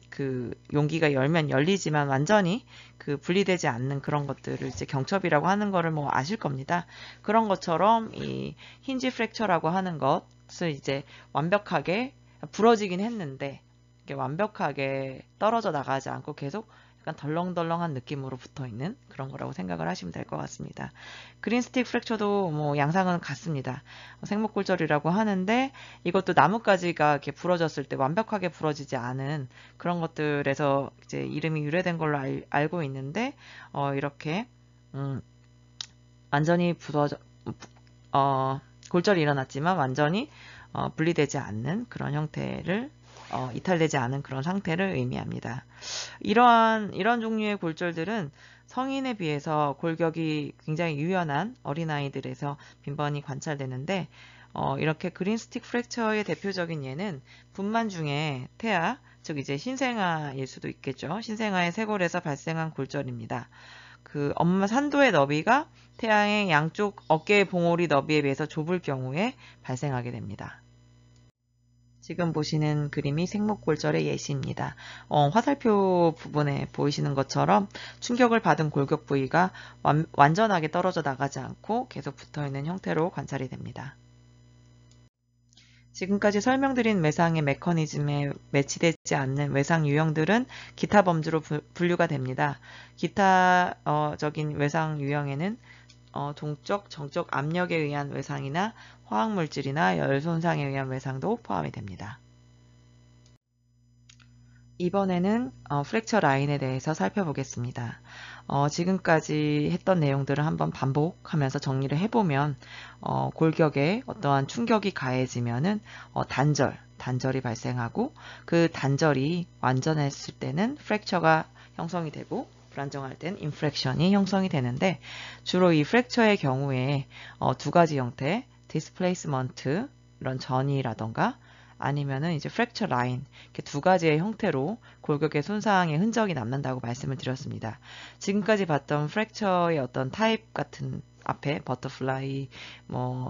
그 용기가 열면 열리지만 완전히 그 분리되지 않는 그런 것들을 이제 경첩이라고 하는 거를 아실 겁니다. 그런 것처럼 이 힌지 프랙처라고 하는 것을 이제 완벽하게 부러지긴 했는데 이게 완벽하게 떨어져 나가지 않고 계속 약간 덜렁덜렁한 느낌으로 붙어 있는 그런 거라고 생각을 하시면 될 것 같습니다. 그린 스틱 프랙처도 양상은 같습니다. 생목골절이라고 하는데 이것도 나뭇가지가 이렇게 부러졌을 때 완벽하게 부러지지 않은 그런 것들에서 이제 이름이 유래된 걸로 알고 있는데 이렇게 완전히 골절이 일어났지만 완전히 분리되지 않는 그런 형태를 이탈되지 않은 그런 상태를 의미합니다. 이런 종류의 골절들은 성인에 비해서 골격이 굉장히 유연한 어린아이들에서 빈번히 관찰되는데 이렇게 그린 스틱 프랙처의 대표적인 예는 분만 중에 태아, 즉 이제 신생아일 수도 있겠죠. 신생아의 쇄골에서 발생한 골절입니다. 그 엄마 산도의 너비가 태아의 양쪽 어깨의 봉오리 너비에 비해서 좁을 경우에 발생하게 됩니다. 지금 보시는 그림이 생목골절의 예시입니다. 화살표 부분에 보이시는 것처럼 충격을 받은 골격 부위가 완전하게 떨어져 나가지 않고 계속 붙어있는 형태로 관찰이 됩니다. 지금까지 설명드린 외상의 메커니즘에 매치되지 않는 외상 유형들은 기타 범주로 분류가 됩니다. 기타적인 외상 유형에는 동적, 정적 압력에 의한 외상이나 화학물질이나 열 손상에 의한 외상도 포함이 됩니다. 이번에는 프랙처 라인에 대해서 살펴보겠습니다. 지금까지 했던 내용들을 한번 반복하면서 정리를 해보면 골격에 어떠한 충격이 가해지면은 단절이 발생하고 그 단절이 완전했을 때는 프랙처가 형성이 되고 불안정할 땐 인프랙션이 형성이 되는데 주로 이 프랙처의 경우에 두 가지 형태, 디스플레이스먼트 이런 전이라던가 아니면은 이제 프랙처 라인 이렇게 두 가지의 형태로 골격의 손상의 흔적이 남는다고 말씀을 드렸습니다. 지금까지 봤던 프랙처의 어떤 타입 같은 앞에 버터플라이,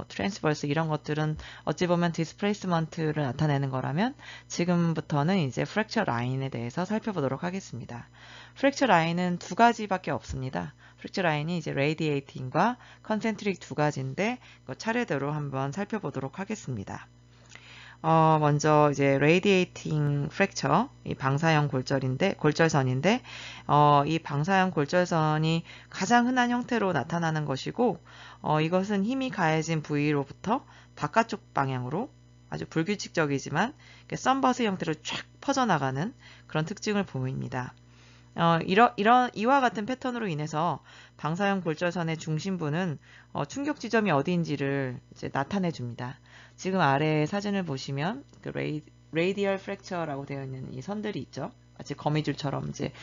트랜스버스 이런 것들은 어찌 보면 디스플레이스먼트를 나타내는 거라면 지금부터는 이제 프랙처 라인에 대해서 살펴보도록 하겠습니다. 프랙처 라인은 두 가지밖에 없습니다. 프랙처 라인이 이제 레이디에이팅과 컨센트릭 두 가지인데 차례대로 한번 살펴보도록 하겠습니다. 먼저 이제 radiating fracture, 이 방사형 골절선인데, 이 방사형 골절선이 가장 흔한 형태로 나타나는 것이고, 이것은 힘이 가해진 부위로부터 바깥쪽 방향으로 아주 불규칙적이지만 썬버스 형태로 쫙 퍼져나가는 그런 특징을 보입니다. 이와 같은 패턴으로 인해서 방사형 골절선의 중심부는 충격 지점이 어디인지를 이제 나타내 줍니다. 지금 아래 사진을 보시면 그 radial fracture라고 되어 있는 이 선들이 있죠. 마치 거미줄처럼 이제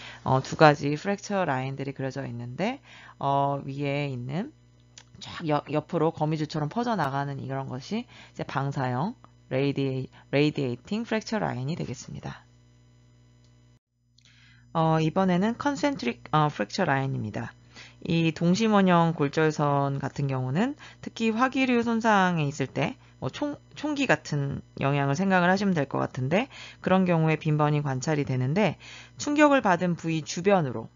두 가지 프랙처 라인들이 그려져 있는데 위에 있는 쫙 옆으로 거미줄처럼 퍼져나가는 이런 것이 이제 방사형 radiating fracture 라인이 되겠습니다. 이번에는 concentric fracture line입니다. 이 동심원형 골절선 같은 경우는 특히 화기류 손상에 있을 때 총기 같은 영향을 생각을 하시면 될 것 같은데, 그런 경우에 빈번히 관찰이 되는데, 충격을 받은 부위 주변으로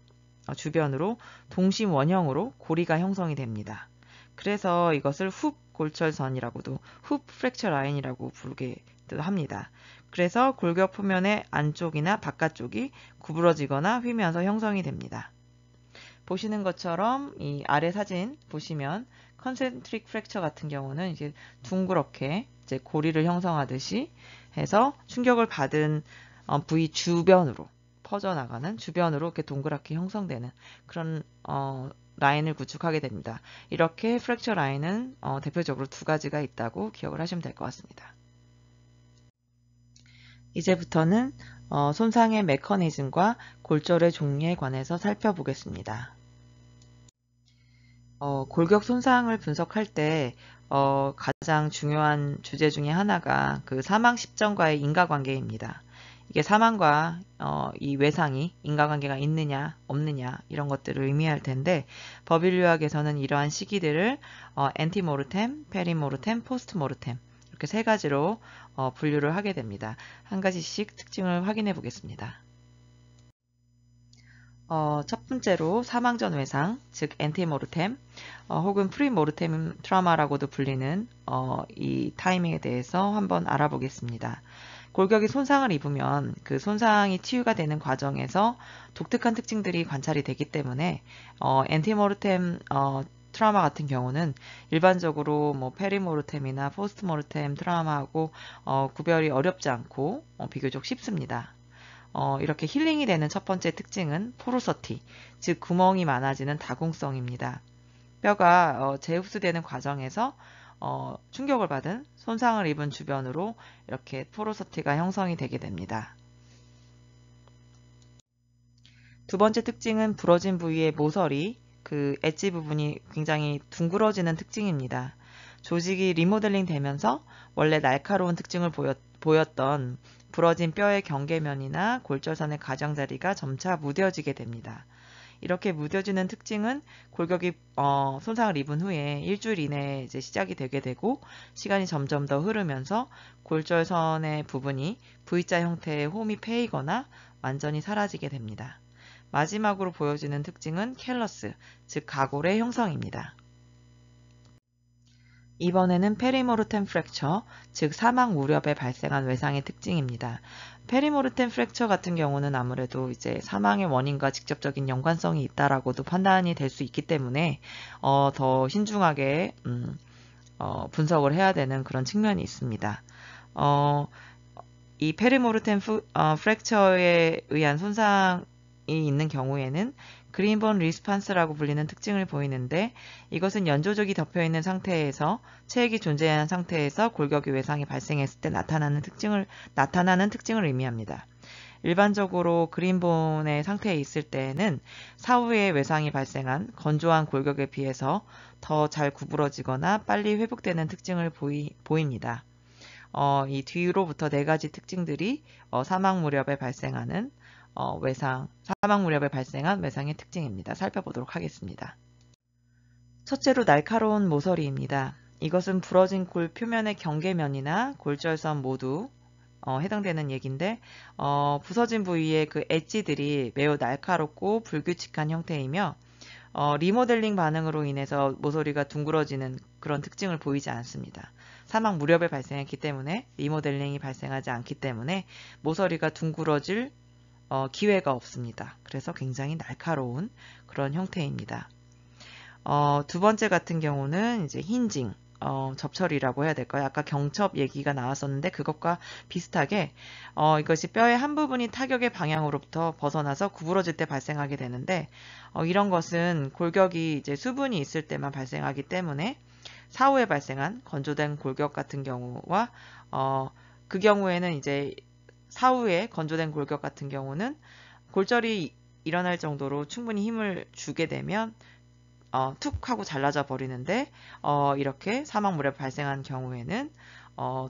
동심 원형으로 고리가 형성이 됩니다. 그래서 이것을 훅 골절선이라고도, 훅 프랙처 라인이라고 부르기도 합니다. 그래서 골격 표면의 안쪽이나 바깥쪽이 구부러지거나 휘면서 형성이 됩니다. 보시는 것처럼 이 아래 사진 보시면 컨센트릭 프랙처 같은 경우는 이제 둥그렇게 이제 고리를 형성하듯이 해서 충격을 받은 부위 주변으로 퍼져나가는, 주변으로 이렇게 동그랗게 형성되는 그런 라인을 구축하게 됩니다. 이렇게 프랙처 라인은 대표적으로 두 가지가 있다고 기억을 하시면 될 것 같습니다. 이제부터는 손상의 메커니즘과 골절의 종류에 관해서 살펴보겠습니다. 골격 손상을 분석할 때 가장 중요한 주제 중에 하나가 그 사망 시점과의 인과관계입니다. 이게 사망과 이 외상이 인과관계가 있느냐 없느냐 이런 것들을 의미할 텐데, 법인류학에서는 이러한 시기들을 엔티모르템, 페리모르템, 포스트모르템 이렇게 세 가지로 분류를 하게 됩니다. 한 가지씩 특징을 확인해 보겠습니다. 첫 번째로 사망 전 외상, 즉 엔티모르템 혹은 프리모르템 트라우마라고도 불리는 이 타이밍에 대해서 한번 알아보겠습니다. 골격이 손상을 입으면 그 손상이 치유가 되는 과정에서 독특한 특징들이 관찰이 되기 때문에 엔티모르템 트라우마 같은 경우는 일반적으로 뭐 페리모르템이나 포스트모르템 트라우마하고 구별이 어렵지 않고 비교적 쉽습니다. 이렇게 힐링이 되는 첫 번째 특징은 포로서티, 즉 구멍이 많아지는 다공성입니다. 뼈가 재흡수되는 과정에서 충격을 받은 손상을 입은 주변으로 이렇게 포로서티가 형성이 되게 됩니다. 두 번째 특징은 부러진 부위의 모서리, 그 엣지 부분이 굉장히 둥그러지는 특징입니다. 조직이 리모델링 되면서 원래 날카로운 특징을 보였던 부러진 뼈의 경계면이나 골절선의 가장자리가 점차 무뎌지게 됩니다. 이렇게 무뎌지는 특징은 골격이 손상을 입은 후에 일주일 이내에 이제 시작이 되게 되고, 시간이 점점 더 흐르면서 골절선의 부분이 V자 형태의 홈이 패이거나 완전히 사라지게 됩니다. 마지막으로 보여지는 특징은 캘러스, 즉 가골의 형성입니다. 이번에는 페리모르템 프랙처, 즉 사망 무렵에 발생한 외상의 특징입니다. 페리모르템 프랙처 같은 경우는 아무래도 이제 사망의 원인과 직접적인 연관성이 있다라고도 판단이 될 수 있기 때문에 더 신중하게 분석을 해야 되는 그런 측면이 있습니다. 이 페리모르템 프랙처에 의한 손상이 있는 경우에는 그린본 리스판스라고 불리는 특징을 보이는데, 이것은 연조적이 덮여있는 상태에서 체액이 존재하는 상태에서 골격의 외상이 발생했을 때 나타나는 특징을 의미합니다. 일반적으로 그린본의 상태에 있을 때에는 사후에 외상이 발생한 건조한 골격에 비해서 더 잘 구부러지거나 빨리 회복되는 특징을 보입니다. 이 뒤로부터 네 가지 특징들이 사망 무렵에 발생한 외상의 특징입니다. 살펴보도록 하겠습니다. 첫째로 날카로운 모서리입니다. 이것은 부러진 골 표면의 경계면이나 골절선 모두 해당되는 얘기인데, 부서진 부위의 그 엣지들이 매우 날카롭고 불규칙한 형태이며, 리모델링 반응으로 인해서 모서리가 둥그러지는 그런 특징을 보이지 않습니다. 사망 무렵에 발생했기 때문에 리모델링이 발생하지 않기 때문에 모서리가 둥그러질 기회가 없습니다. 그래서 굉장히 날카로운 그런 형태입니다. 두 번째 같은 경우는 이제 힌징, 접철이라고 해야 될까요? 아까 경첩 얘기가 나왔었는데 그것과 비슷하게 이것이 뼈의 한 부분이 타격의 방향으로부터 벗어나서 구부러질 때 발생하게 되는데, 이런 것은 골격이 이제 수분이 있을 때만 발생하기 때문에 사후에 발생한 건조된 골격 같은 경우와 그 경우에는 이제 사후에 건조된 골격 같은 경우는 골절이 일어날 정도로 충분히 힘을 주게 되면 툭 하고 잘라져 버리는데, 이렇게 사망 무렵에 발생한 경우에는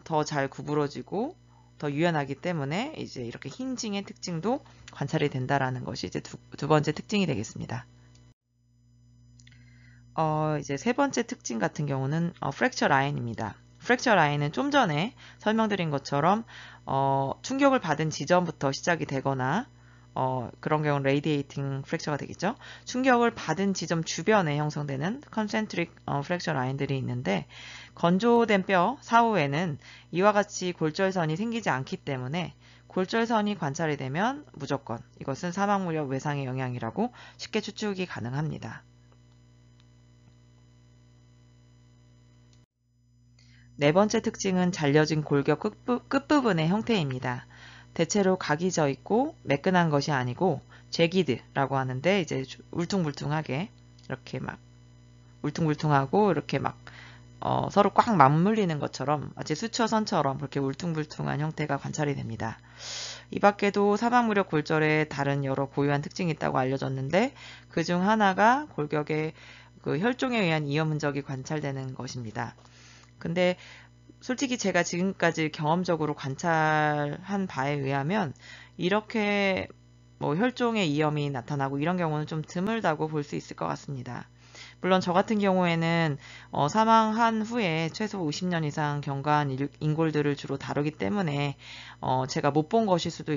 더 잘 구부러지고 더 유연하기 때문에 이제 이렇게 힌징의 특징도 관찰이 된다라는 것이 이제 두 번째 특징이 되겠습니다. 이제 세 번째 특징 같은 경우는 프랙처 라인입니다. 프랙처 라인은 좀 전에 설명드린 것처럼 충격을 받은 지점부터 시작이 되거나 그런 경우는 레이디에이팅 프랙처가 되겠죠. 충격을 받은 지점 주변에 형성되는 컨센트릭 프랙처 라인들이 있는데, 건조된 뼈 사후에는 이와 같이 골절선이 생기지 않기 때문에 골절선이 관찰이 되면 무조건 이것은 사망 무렵 외상의 영향이라고 쉽게 추측이 가능합니다. 네 번째 특징은 잘려진 골격 끝부분의 형태입니다. 대체로 각이 져 있고 매끈한 것이 아니고 재기드라고 하는데, 이제 울퉁불퉁하게 이렇게 막 울퉁불퉁하고 이렇게 막 서로 꽉 맞물리는 것처럼 마치 수처선처럼 그렇게 울퉁불퉁한 형태가 관찰이 됩니다. 이 밖에도 사망 무렵 골절에 다른 여러 고유한 특징이 있다고 알려졌는데, 그중 하나가 골격의 그 혈종에 의한 이염 흔적이 관찰되는 것입니다. 근데 솔직히 제가 지금까지 경험적으로 관찰한 바에 의하면 이렇게 뭐 혈종의 이염이 나타나고 이런 경우는 좀 드물다고 볼 수 있을 것 같습니다. 물론 저 같은 경우에는 사망한 후에 최소 50년 이상 경과한 인골들을 주로 다루기 때문에 제가 못 본 것일 수도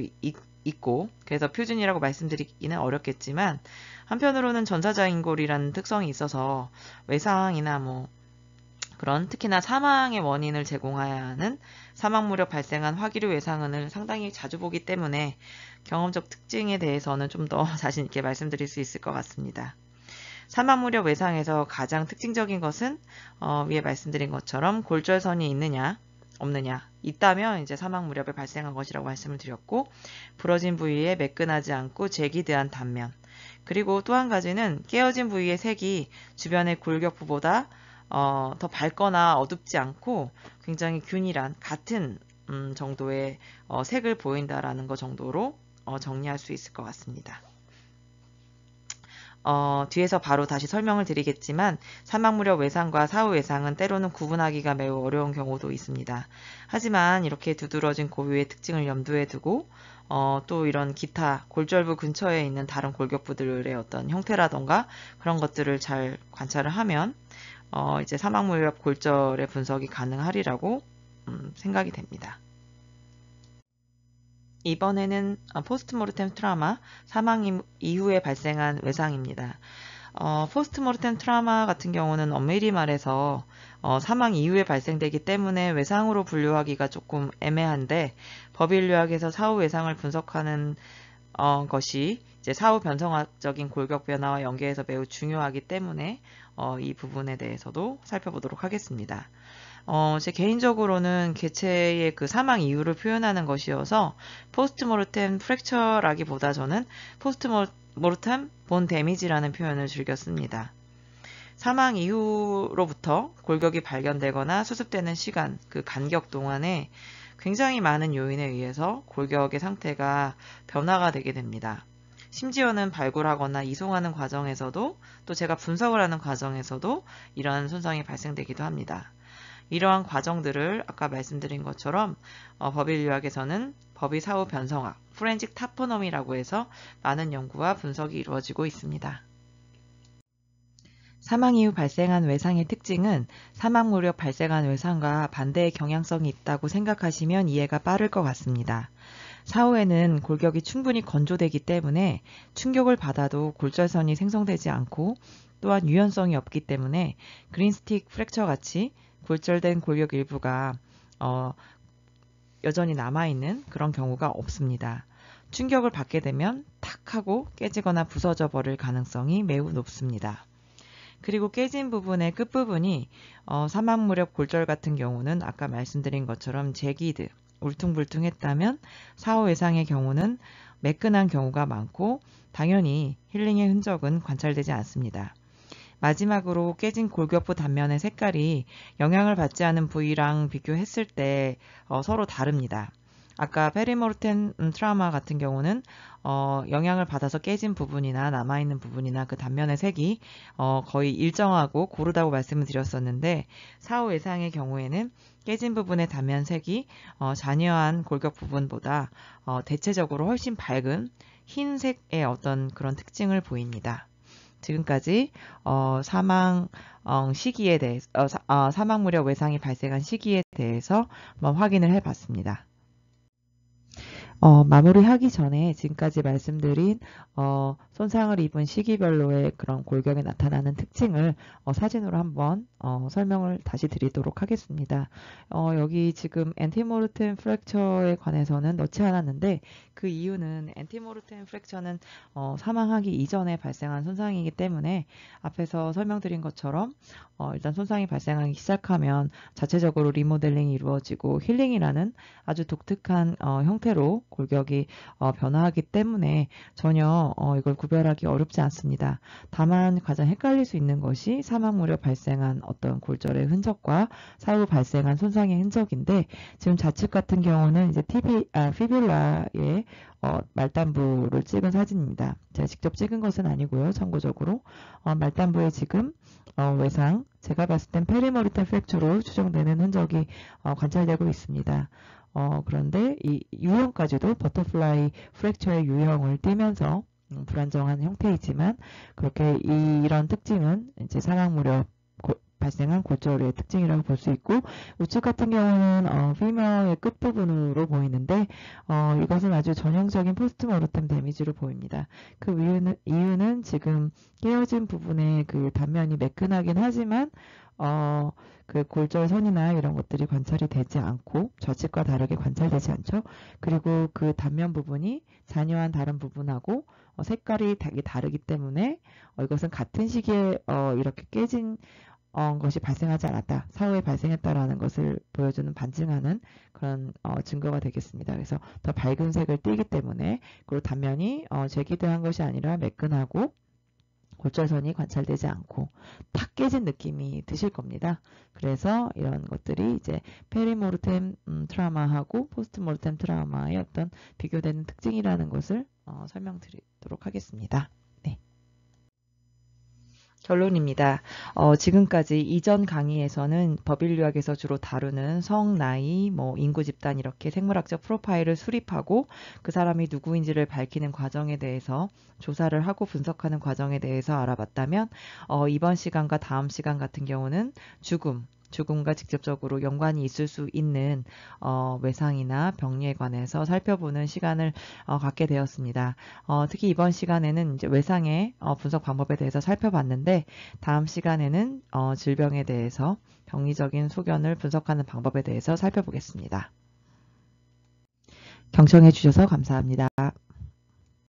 있고, 그래서 표준이라고 말씀드리기는 어렵겠지만, 한편으로는 전사자 인골이라는 특성이 있어서 외상이나 뭐 그런 특히나 사망의 원인을 제공해야 하는 사망 무렵 발생한 화기류 외상은을 상당히 자주 보기 때문에 경험적 특징에 대해서는 좀 더 자신 있게 말씀드릴 수 있을 것 같습니다. 사망 무렵 외상에서 가장 특징적인 것은 위에 말씀드린 것처럼 골절선이 있느냐 없느냐, 있다면 이제 사망 무렵에 발생한 것이라고 말씀을 드렸고, 부러진 부위에 매끈하지 않고 재기드한 단면, 그리고 또 한 가지는 깨어진 부위의 색이 주변의 골격부보다 더 밝거나 어둡지 않고 굉장히 균일한 같은 정도의 색을 보인다라는 것 정도로 정리할 수 있을 것 같습니다. 뒤에서 바로 다시 설명을 드리겠지만, 사망 무렵 외상과 사후 외상은 때로는 구분하기가 매우 어려운 경우도 있습니다. 하지만 이렇게 두드러진 고유의 특징을 염두에 두고 또 이런 기타 골절부 근처에 있는 다른 골격부들의 어떤 형태라던가 그런 것들을 잘 관찰을 하면 이제 사망 무렵 골절의 분석이 가능하리라고 생각이 됩니다. 이번에는 포스트모르템 트라우마, 사망 이후에 발생한 외상입니다. 포스트모르템 트라우마 같은 경우는 엄밀히 말해서 사망 이후에 발생되기 때문에 외상으로 분류하기가 조금 애매한데, 법인류학에서 사후 외상을 분석하는 것이 이제 사후 변성학적인 골격 변화와 연계해서 매우 중요하기 때문에 이 부분에 대해서도 살펴보도록 하겠습니다. 제 개인적으로는 개체의 그 사망 이유를 표현하는 것이어서 포스트모르템 프랙처라기보다 저는 포스트모르템 본 데미지라는 표현을 즐겨 씁니다. 사망 이후로부터 골격이 발견되거나 수습되는 시간, 그 간격 동안에 굉장히 많은 요인에 의해서 골격의 상태가 변화가 되게 됩니다. 심지어는 발굴하거나 이송하는 과정에서도, 또 제가 분석을 하는 과정에서도 이러한 손상이 발생되기도 합니다. 이러한 과정들을 아까 말씀드린 것처럼 법인류학에서는 법의 사후 변성학, 포렌식 타포넘이라고 해서 많은 연구와 분석이 이루어지고 있습니다. 사망 이후 발생한 외상의 특징은 사망 무렵 발생한 외상과 반대의 경향성이 있다고 생각하시면 이해가 빠를 것 같습니다. 사후에는 골격이 충분히 건조되기 때문에 충격을 받아도 골절선이 생성되지 않고, 또한 유연성이 없기 때문에 그린스틱 프랙처 같이 골절된 골격 일부가 여전히 남아있는 그런 경우가 없습니다. 충격을 받게 되면 탁 하고 깨지거나 부서져 버릴 가능성이 매우 높습니다. 그리고 깨진 부분의 끝부분이 사망 무렵 골절 같은 경우는 아까 말씀드린 것처럼 재기드, 울퉁불퉁했다면 사후 외상의 경우는 매끈한 경우가 많고, 당연히 힐링의 흔적은 관찰되지 않습니다. 마지막으로 깨진 골격부 단면의 색깔이 영향을 받지 않은 부위랑 비교했을 때 서로 다릅니다. 아까 페리모르템 트라우마 같은 경우는 영향을 받아서 깨진 부분이나 남아있는 부분이나 그 단면의 색이 거의 일정하고 고르다고 말씀을 드렸었는데, 사후 외상의 경우에는 깨진 부분의 단면 색이 잔여한 골격 부분보다 대체적으로 훨씬 밝은 흰색의 어떤 그런 특징을 보입니다. 지금까지 사망 시기에 대해서 사망 무렵 외상이 발생한 시기에 대해서 한번 확인을 해봤습니다. 마무리하기 전에 지금까지 말씀드린 손상을 입은 시기별로의 그런 골격에 나타나는 특징을 사진으로 한번 설명을 다시 드리도록 하겠습니다. 여기 지금 엔티모르템 프랙처에 관해서는 넣지 않았는데 그 이유는 엔티모르템 프랙처는 사망하기 이전에 발생한 손상이기 때문에 앞에서 설명드린 것처럼 일단 손상이 발생하기 시작하면 자체적으로 리모델링이 이루어지고 힐링이라는 아주 독특한 형태로 골격이 변화하기 때문에 전혀 이걸 구별하기 어렵지 않습니다. 다만 가장 헷갈릴 수 있는 것이 사망 무렵 발생한 어떤 골절의 흔적과 사후 발생한 손상의 흔적인데 지금 좌측 같은 경우는 이제 피뷸라의 말단부를 찍은 사진입니다. 제가 직접 찍은 것은 아니고요. 참고적으로 말단부에 지금 외상, 제가 봤을 땐 페리머리템 프랙처로 추정되는 흔적이 관찰되고 있습니다. 그런데 이 유형까지도 버터플라이 프랙처의 유형을 띠면서 불안정한 형태이지만 그렇게 이런 특징은 이제 사망 무렵 발생한 골절의 특징이라고 볼 수 있고 우측 같은 경우는 피머의 끝부분으로 보이는데 이것은 아주 전형적인 포스트모르템 데미지로 보입니다. 그 이유는 지금 깨어진 부분의 그 단면이 매끈하긴 하지만 그 골절선이나 이런 것들이 관찰이 되지 않고 좌측과 다르게 관찰되지 않죠. 그리고 그 단면 부분이 잔여한 다른 부분하고 색깔이 되게 다르기 때문에 이것은 같은 시기에 이렇게 깨진 것이 발생하지 않았다. 사후에 발생했다라는 것을 보여주는 반증하는 그런 증거가 되겠습니다. 그래서 더 밝은 색을 띠기 때문에 그리고 단면이 재기대한 것이 아니라 매끈하고 골절선이 관찰되지 않고 탁 깨진 느낌이 드실 겁니다. 그래서 이런 것들이 이제 페리모르템 트라우마하고 포스트모르템 트라우마의 어떤 비교되는 특징이라는 것을 설명드리도록 하겠습니다. 네. 결론입니다. 지금까지 이전 강의에서는 법인류학에서 주로 다루는 성, 나이, 인구 집단 이렇게 생물학적 프로파일을 수립하고 그 사람이 누구인지를 밝히는 과정에 대해서 조사를 하고 분석하는 과정에 대해서 알아봤다면 이번 시간과 다음 시간 같은 경우는 죽음과 직접적으로 연관이 있을 수 있는 외상이나 병리에 관해서 살펴보는 시간을 갖게 되었습니다. 특히 이번 시간에는 이제 외상의 분석 방법에 대해서 살펴봤는데 다음 시간에는 질병에 대해서 병리적인 소견을 분석하는 방법에 대해서 살펴보겠습니다. 경청해 주셔서 감사합니다.